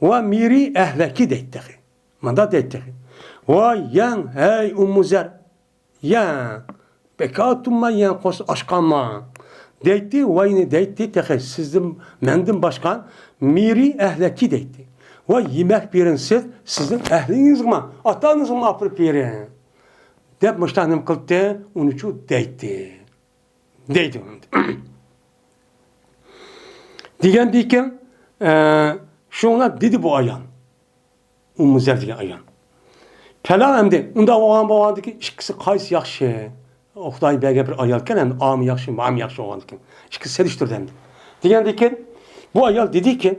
va miri ahlaki deydi. Manda deydi. Va yan hey ummuzar yan bekatumma yan qos aşqanma deydi. Va yine deydi texe sizin mendim başkan miri ahlaki deydi. Va yemek verin sizin ahliniz mi? Atanız mı apırıp verin? Dep müştanim kıldı, onu şu deydi. Deydi onu. Diyen diken şuna dedi bu ayan. Ummuzar degan ayan. Kalam endi unda bo'lgandiki ikkisi qaysi yaxshi? Xudoy bergan bir ayol ekan, endi ami yaxshi, ma'am yaxshi bo'lgan ekan. Ikkisi selishtirdi endi. Degandikin bu ayol dediki,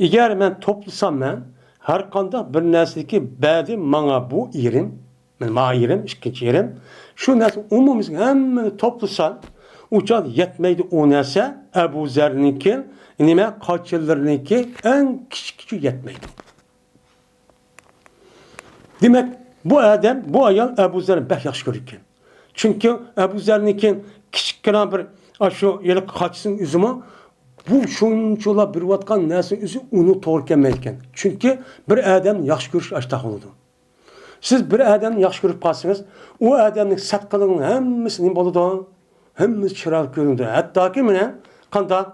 agar men toplasam men har qanday bir narsadagi ba'di menga bu erim, men erim, ikkinchi erim, shu narsa umumimiz hammani toplasam, uçal yetmeydi o narsa Ebu Zer'ninki, nima qaçillarninki en kichik yetmeydi. Demek bu adam, bu ayol Ebu Zer'ni bek yaxshi ko'rgan. Çünkü Ebu Zer'ninki kichikkina bir şu yeli qaçsın üzümü bu şunçola bir vatkan narsa üzü onu to'g'ri kelmaydi. Çünkü bir adam yaxshi ko'rish ashtaq bo'ladi. Siz bir adamni yaxshi ko'rib qolsangiz, u odamning satqilining hammasi nima bo'ladi? Hammasi chiroyli ko'rinadi. Hattoki mana qanday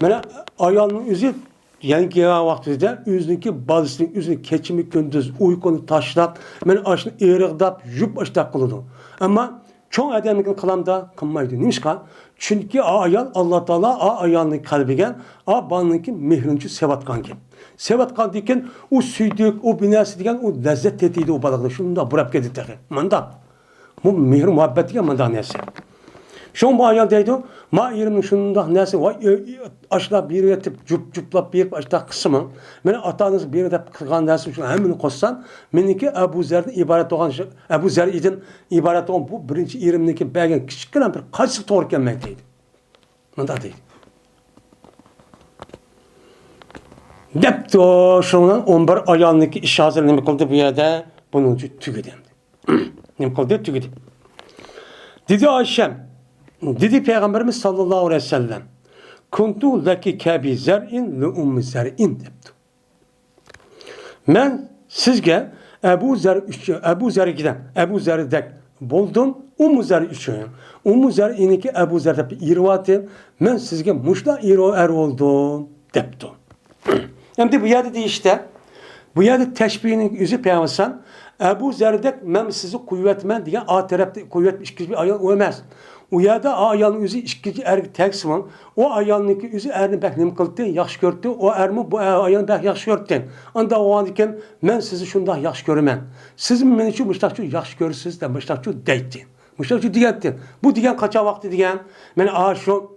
mana ayolning o'zi yangi vaqtida o'ziniki balasining o'zini kechimi kunduz uykuni tashlab, mana ashni eriqdab, yub ashtaq qiladi. Ammo cho'ng odamning qilamda qilmaydi. Nimishqa? Chunki ayol Alloh taolo ayolning qalbiga, balninki mehrinchi sevatgan ekan. Sevatgan degan u suydik, u binasi degan u lazzat tetiydi u baliqni. Shunda burab ketdi. Manda bu mehr muhabbat degan manda narsa. Şoň bu ayal deydi, ma yerimni şundaq näse aşlap bir etip juplap bir aşta kısmı. Meni atanız bir dep kılgan näse şu hemini qossan, meniki Ebu Zer'den ibaret olan Ebu Zer idin ibaret olan bu birinci yerimniki belgen kiçikgina bir qaysık toğrı kelmek deydi. Mında deydi. Depti o şundan 11 ayalniki iş hazır nemi kıldı bu yerde bunun için tügüdü. Nemi kıldı tügüdü. Dedi Ayşem, dedi Peygamberimiz sallallahu aleyhi ve sellem, kuntu leki kebi zer'in li ummi zer'in depti. Men sizge Ebu Zer'dek buldum, Ummu Zer üçün. Ummu Zer'iniki Ebu Zer'de irvatı, men sizge muşla er oldum depti. Hem bu yerde işte, bu yerde teşbihinin yüzü peygambersen, Ebu Zer'dek men sizi kuvvetmen diye a tarafta kuvvet işkiz bir ayal olmaz. O yerde ayalın yüzü işkiz ergi teksimon, o ayalınki yüzü erini bek nem kıldı, yaxşı gördü, o ermi bu ayalını bek yaxşı gördü. Anda o an iken men sizi şunda yaxşı görmen. Siz men için müştakçı yaxşı görürsünüz de müştakçı deydi. Müştakçı diyetti. Bu diyen kaça vakti diyen, men şu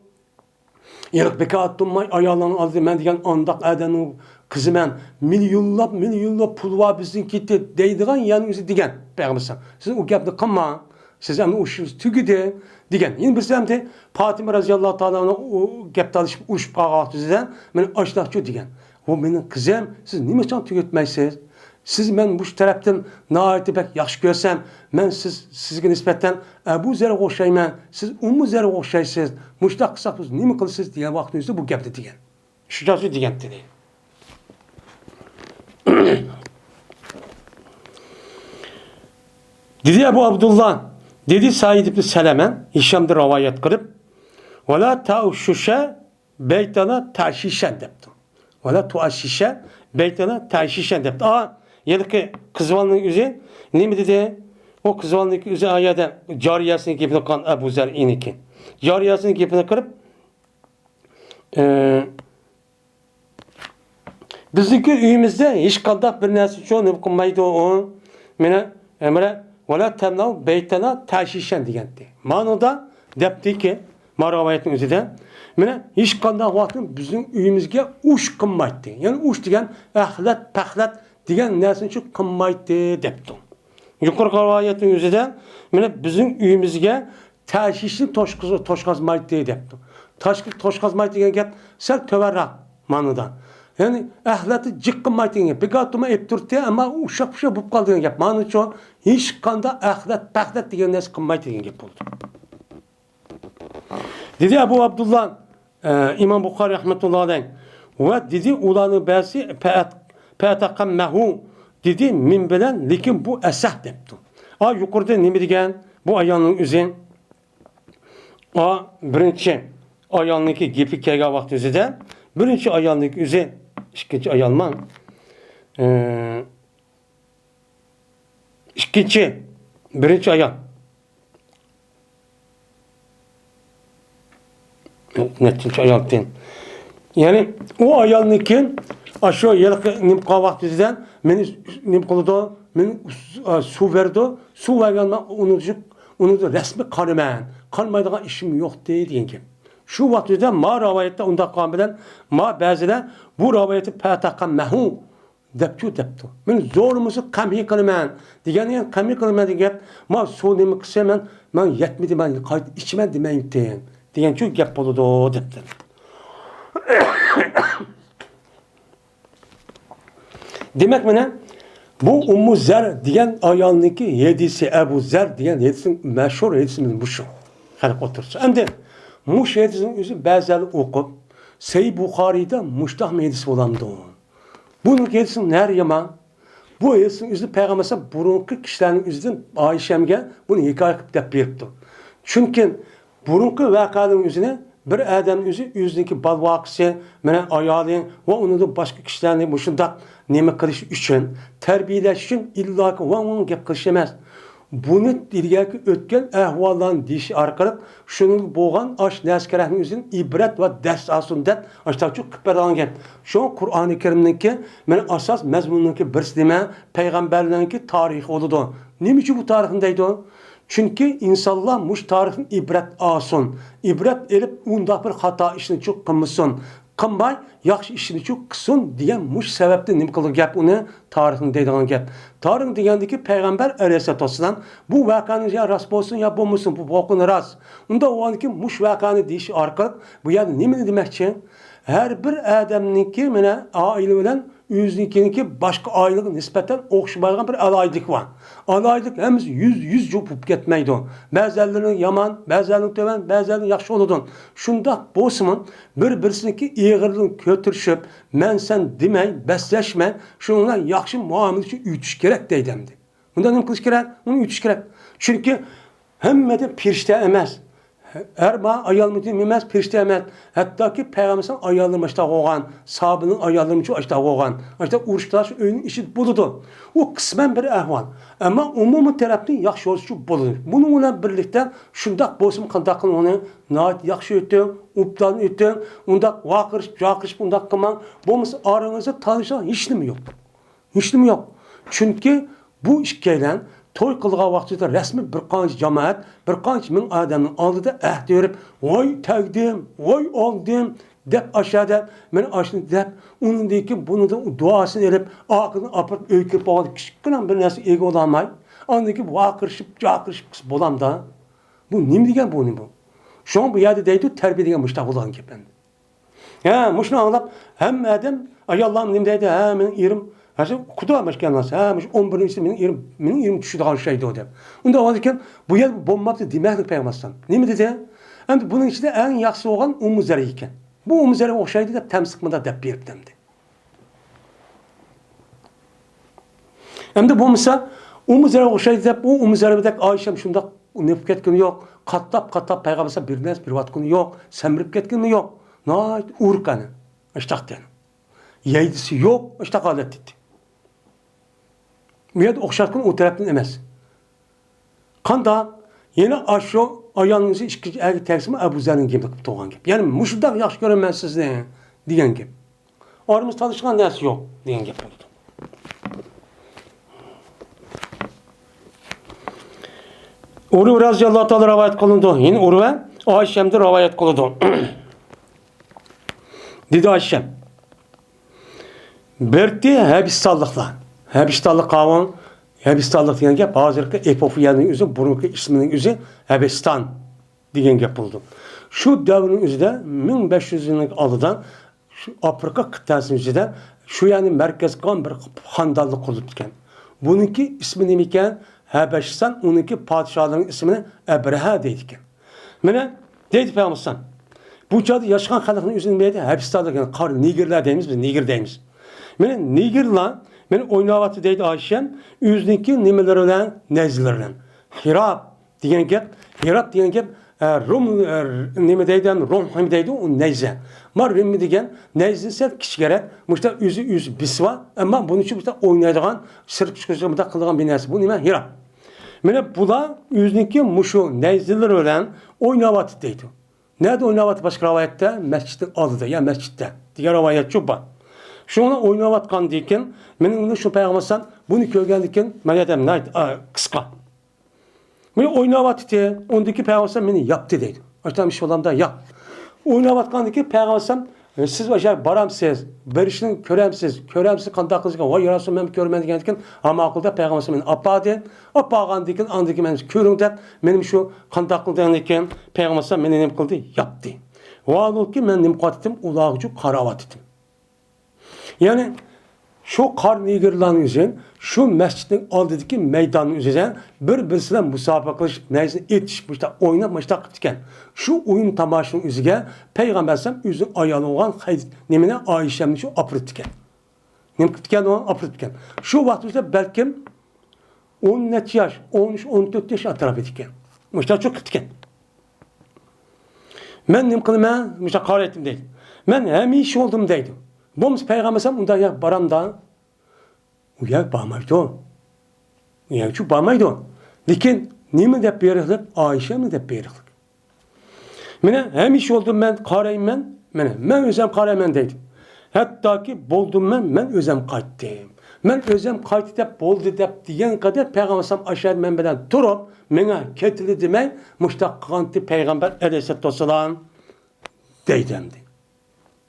Yılık beka attım ayağlarını aldı men diyen andak edenin kızı men milyonlap pul var bizim gitti deydiğen yani yüzü diyen peygambersen. Siz o gapni kılma. Siz hem uşuz tügüde diyen. Yine biz hem de Fatıma radıyallahu ta'ala o gapta alışıp uş pağa düzeden men aşlakçı diyen. O benim kızım siz nime için tügütmeysiz? Siz men bu taraftan naati bek yaxşı görsem, men sizge nispetten Ebu Zer'e oxşayman, siz Ummu Zer'e oxşaysınız, muştaq qısaqsız, nime qılsınız diyen vaxtınızda bu gapni diyen. Şu cazı diyen dedi. Dedi Ebu Abdullah, dedi Said ibn Selemen, Hişam'da rivayet kılıp, وَلَا تَعُشُّشَ بَيْتَنَا تَعْشِشَنْ depti. وَلَا تُعَشِّشَ بَيْتَنَا تَعْشِشَنْ depti. Yediki kızvanlığın yüzü, ne mi dedi? O kızvanlığın yüzü ayada cariyesini gipini kan Ebu Zer'iniki. Cariyesini gipini kırıp bizdeki üyümüzde hiç kadar bir nesli çoğu ne bukunmaydı o. Mene emre وَلَا تَمْنَوْ بَيْتَنَا تَعْشِشَنْ diyendi. Manada depti ki maravayetin yüzü de mene hiç kadar vaktin bizim üyümüzge uç kınmaydı. Yani uç diyen ahlet, pahlet diyen nersin şu kınmaydı depti. Yukarı ravayetin yüzü de mene bizim üyümüzge teşhişli toşkazmaydı depti. Toşkazmaydı diyen gep sel töverra manada. Yani ahleti cıkkınmaydı diyen gep. Bir gatıma eptürtü ama uşak bu kaldı diyen gep. Manada şu hiç kanda ahlet, pahlet diyen nersin kınmaydı diyen gep oldu. Dedi Ebu Abdullah İmam Bukhari rahmetullahi aleyh ve dedi ulanı bazı pe'atakammehu dedi min bilen lekin bu esah depti. Yukarıda ne diyen bu ayağının üzün birinci ayağındaki gepi kega vakti üzüde birinci ayağındaki üzü ikinci ayağılman birinci ayağı netince ayaktan. Yani o ayağınki aşağı yılık nimka vaktinden nim kılıda su verdi. Su vergen onu da resmi kanımen. Kanmaydığı işim yok diyen ki. Şu vaktide ma ravayette onda kamilen ma bazılar bu ravayeti patakan mehu deptu. Men zorumuzu kamhi kanımen. Diyen yani kamhi kanımen diyen ma su nimi kısemen men yetmedi ben içime demeyin diyen. Diyen çok gap oldu depti. Demek mi bu Ummu Zer diyen ayağındaki yedisi Ebu Zer diyen yedisin meşhur yedisimiz bu şu. Halk otursa. Hem de muş yedisinin yüzü bazıları okup Sahih Bukhari'de muştah yedisi olandı. Bunun yedisin her yaman. Bu yedisinin yüzü Peygamber'e burunki kişilerin yüzünden Ayşem'ge bunu hikaye kıp yaptı. Çünkü burunki vakanın yüzüne bir adam yüzündeki balvakısı, ayağının ve onu da başka kişilerin başında neme kılış için, terbiyeleş için illa ki onun gep kılışamaz. Bunu ilgili ötken ahvaldan dişi arkalık, şunun boğan aş neskerahın yüzünün ibret ve ders asından aşağı çok kıpırdan gel. Şu Kur'an-ı Kerim'deki asas mezmunundaki birisi deme, peygamberlerinki tarihi oldu. Neymiş bu tarihindeydi o? Çünkü insanlar muş tarixin ibret alsın. İbret elip unda bir hata işini çok kılmışsın. Kılmay, yaxşı işini çok kısın diyen muş sebepte nim kılır gap onu tarixin deydiğin gap. Tarixin degandiki Peygamber Aleyhisselatü Vesselam bu vakanın ya rast bolsun ya bolmasın bu vakını rast. Unda o anki muş vakanı deyiş arka bu yani nimini demekçi? Her bir adamninki mene aile bilen yüzünki başka aileye nispeten okşumaygan bir alaylık var. Alaylık hemiz yüz jupup ketmeydi. Bazılarının yaman, bazılarının töven, bazılarının yaxşı oludun. Şunda bosman bir-birsiniki eğirliğini kötürüşüp, men sen demey, besleşme, şununla yaxşı muamele için ütüş gerek deydemdi. Bundan ne kılış gerek? Onu ütüş gerek. Çünkü hemmede pirişte emez. Erba ayalmıcı emez, pirişte emez. Hatta ki Peygamber'in ayalım işte oğan, sahabının ayalım işte oğan. İşte uruştaş öyünün işi buludu. O kısmen bir ehval. Ama umumi taraftan yaxşı oluşu buludu. Bununla birlikte şundak bosum kandakın onu naat yaxşı ötün, uptan ötün, undak vakırış, bundak kıman. Bomuz aranızda tanışan hiç mi yok? Hiç mi yok? Çünkü bu işkeylen toy kılğa vaxtida resmi bir qanç cemaat, bir qanç min adamın aldıda ahd verip, "Voy tagdim, voy oldim" dep aşağıda men aşını dep, onundaki bunu da duasını edip, aqını apıp öykürüp aldı. Kiçikkinan bir narsa ego olamay. Andaki vaqırışıp, jaqırışıp bolam da. Bu nim degan bu nim bu? Şu an bu yerde deydi terbiye degan müştaq olan gepen. Ha, muşunu anlap hem adam ayallam nim deydi, ha men erim Hacı kuda başkanlar, ha, 11. Benim 20 kişi daha şeydi o dem. Onda olurken bu yer bombaptı demeklik Peygamber'den. Ne mi dedi? Hem bunun içinde en yaxşı olan umuzları iken. Bu umuzları oxşaydı da temsikmada dep berip demdi. Hem de bu misal umuzları oxşaydı dep o umuzları bedek Ayşem şunda nefret ketgini yok. Katlap Peygamber'e bir nes bir vatkını yok. Semrip ketgini yok. Nayt urkanı. İştaqten. Yeydisi yok. İştaq alet etti. Miyad okşatkın o taraftan emez. Kanda yine aşağı ayağınızı işkici ergi tersimi Ebu Zer'in gibi doğan gibi. Yani muşudak yaxşı görün ben sizden diyen gibi. Aramız tanışkan neresi yok diyen gibi oldu. Urve radıyallahu ta'ala rivayet kılındı. Yine Urve Ayşem'de rivayet kılındı. Dedi Ayşem. Berti hebistallıkla. Hebistallık kavun. Hebistallık diyen gep hazırki Epofiyanın üzü, burunki isminin üzü Hebistan diyen gep buldu. Şu devrinin üzüde 1500 yıllık alıdan şu Afrika kıtasının üzüde şu yani merkez kan bir handallık kurulup diken. Bununki ismi neyken Habeşistan, onunki padişahların ismini Ebreha deydiken. Mene deydi Peygamber. Bu çadı yaşayan halkının üzerinde Hebistallık yani kar Nigirler deyimiz biz Nigir deyimiz. Mene Nigirler men oynavatı deydi Ayşem, yüzdeki nimeler olan nezlerden. Hirab diyen gep, Hirab diyen gep, Rum nime deydi, Rum hem deydi o neyze. Mar Rum diyen neyze sert kişi gerek, müşte yüz bisva, ama bunun için müşte oynayacağın, sırf çıkışımda kılığın bir neyse. Bu nime Hirab. Mene bu da yüzdeki muşu neyzeler olan oynavatı deydi. Nerede oynavatı başka rivayette? Mescidin adıda, ya mescitte. Diğer rivayet çok var. Şuna oynavatkan deyken, benim şu Peygamber'den bunu görgendiyken, ben dedim, neydi, kıska. Beni oynavatı ondaki Peygamber'den beni yaptı deydi. Açtan bir şey olam da yap. Oynavatkan deyken, Peygamber'den siz başa baramsız, berişini köremsiz kandaklıyken, vay yarasın ben görmedim deyken, ama akılda Peygamber'den beni apadı, apağan deyken, andaki benim körüngden, benim şu kandaklıyken deyken, Peygamber'den beni nem kıldı, yaptı. O anıl ki ben nem katitim, ulağıcı karavat ettim. Yani şu kar nigirlanın üzerine, şu mescidin aldıdaki meydanın üzerine birbirine musabakalaşıp neyse yetişmişler, oynamışlar gitken. Şu oyun tamaşının üzerine Peygamber'den üzün ayalı olan nemine Ayşem'in şu apırtken. Nem gitken olan apırtken. Şu vaktimizde belki 10 yaş, 13-14 yaş atraf etken. Müşter çok gitken. Ben nem kılma, müşter kar ettim değil. Ben hem iş oldum deydim. Bomuz Peygamber'sem ondan ya baramda uyak bağmaydı. Uyak şu bağmaydı. Lakin nime de beriklik, Ayşe mi de beriklik. Mene hem iş oldum ben karayım ben özüm karayım deydim. Hatta ki buldum ben özüm kaçtım. Men özüm qaytı dep boldu dep diyen kadar Peygamber aşağı men bilen turup mena ketildi demey muştaq qanti Peygamber aleyhissalatu vesselam deydimdi.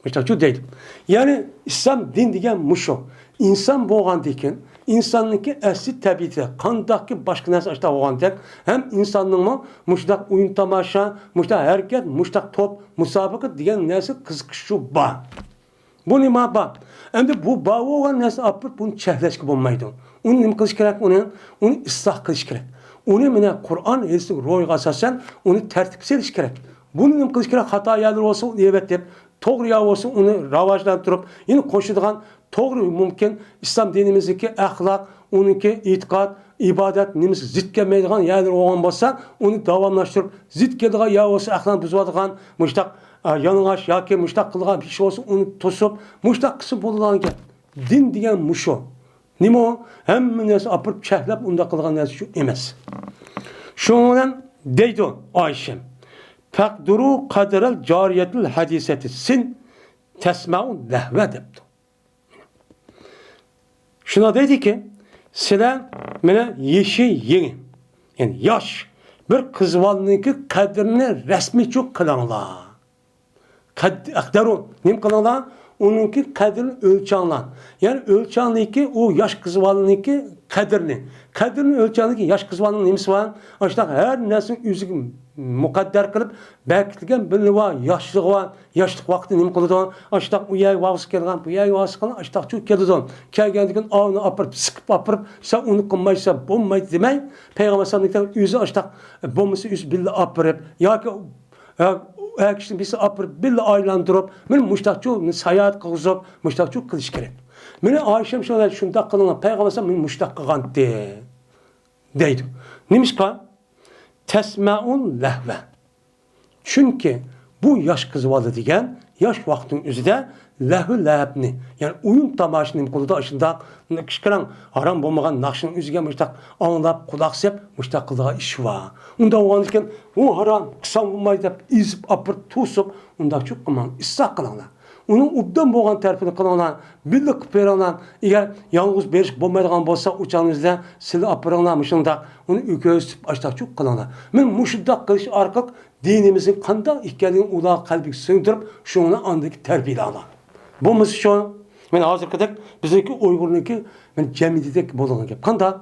Muştaq şu deydim. Yani İslam din diyen muşu. İnsan boğan diken insanlıki asli tabiati qandaqki başqa narsa açta boğandak hem insanның mı muştaq oyun tamaşa, muştaq hareket, muştaq top, musabaqa diyen narsa qiziqışı var. Bu nima ba? Endi bu ba olan narsa apıp bunu çehleşki bo'lmaydi. Uni nima qilish kerak? Uni isloh qilish kerak. Uni mana Qur'on hadisga ro'yga asosan uni tartibga solish kerak. Buni nima qilish kerak? Xato yerlar bo'lsa uni evet deb, to'g'ri yo'l bo'lsa uni rivojlantirib, yine qo'shadigan to'g'ri mumkin islom dinimizdagi axloq, uniki e'tiqod, ibodat nimasi zid kelmaydigan yerlar bo'lgan bo'lsa, uni davomlashtirib, zid keladigan yo bo'lsa axloqni buzadigan mushtaq yalıngaç yoki mushtaq qilgan ish bo'lsa uni to'sib mushtaq qilib bo'ladigan ekan. Din degan mushu. Nima u? Hamma narsa opirib chahlab unda qilgan narsa shu emas. Shuning bilan deydi Oysha. Faqduru qadral jariyatul hadisati sin tasma'u lahva debdi. Shuna deydiki, sizlar mana yeshi yeni, yani yosh bir qizvalniki qadrini rasmiy cho'q qilinglar. Aktarun, nim qilinglar? Onunki qadrini o'lchanglar. Yani o'lchanliki o yosh qizvalniki qadrini. Qadrini o'lchanliki yosh qizvalning nimasi var? Ashta her narsani o'ziga muqaddar qilib bekitilgan bilva yoshlik va yoshlik vaqti nim qiladi? Ashta u yer vaqti kelgan, bu yer vaqti qilgan, ashta shu keladi. Kelgandan avni apirib, siqib apirib, sen uni qilmaysa bo'lmaydi demay, payg'ambar sallallohu alayhi vasallam o'zi ashta bo'lmasa o'zi billa apirib yoki kişinin birisi apırıp, billa aylandırıp, benim muştakçı sayahat kılızıp, muştakçı kılış gerek. Beni Ayşem şöyle şunda kılınan Peygamber sen benim muştak kıgan deydi. Neymiş ki? Tesma'un lehve. Çünkü bu yaş kızı vardı diyen, yaş vaktin üzerinde lehü lehebni, yani oyun tamaşının kuluda aşında kışkıran haram bulmagan nakşının üzerine muştak anlayıp, kulak sep, muştak kılığa iş var. Ondan o anırken, o haram, kısa bulmayı da izip, apırt, tusup, ondan çok kıman, ıslah kılanlar. Onun ubdan boğan tarafını kılanlar, birlik kıpıranlar, eğer yalnız beriş bulmaydıgan bolsa, uçağınızda sili apıranlarmışında, onu üközüp, açtak çok kılanlar. Ben muşuddak kılış arkak, dinimizin kandan ihkâliğin ulağı kalbik sığdırıp, şunu andaki terbiyle alar. Bu musu şu, ben hazır kadar bizimki Uygur'unki, ben cemiyetdeki boğulan gibi. Kanda,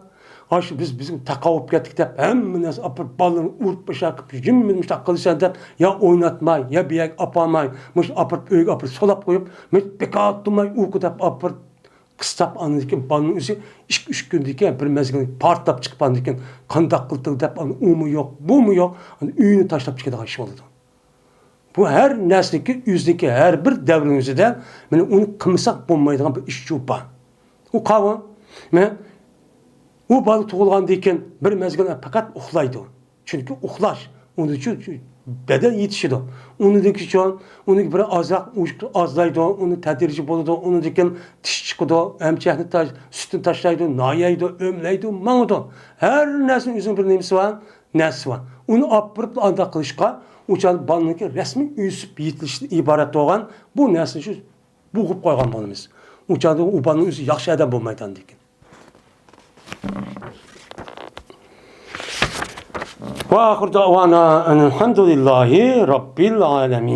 bizim takavup gettik de, hem nasıl apır balını uğurt başakıp, cimmemiş takılırsan da, ya oynatmay, ya bir yer apamay, mış apır öğü apır solap koyup, mış beka tutmay, uyku da apır, kıstap anındaki balının üzeri, üç gündeki bir mezgin partlap çıkıp anındaki, kandak kıldık da, o mu yok, bu mu yok, üyünü taşlap çıkıda iş oldu. Bu her nesildeki, yüzdeki her bir devrinizde yani onu kımsak bulmaydıgan bir iş var. O kavga, o balık tuğulgan deyken bir mezgine fakat uxlaydı. Çünkü uxlaş, onun için beden yetişiyor. Onun deki şu an, onun bir azlaydı, onu tedirici buludu, onun deki tiş çıkıdı, emçehni taş, sütün taşlaydı, nayaydı, ömleydi, mağdı. Her neslin üzerinde bir nemisi var, nesli var. Onu apırıp anda kılışka, uçan balınınki resmi üsüp yitilişli ibaret olan bu nesli şu buğup koygan balımız. Uçan o balının üsü yaxşı adam bulmaydan dekin. Ve ahir davana enelhamdülillahi rabbil alemin.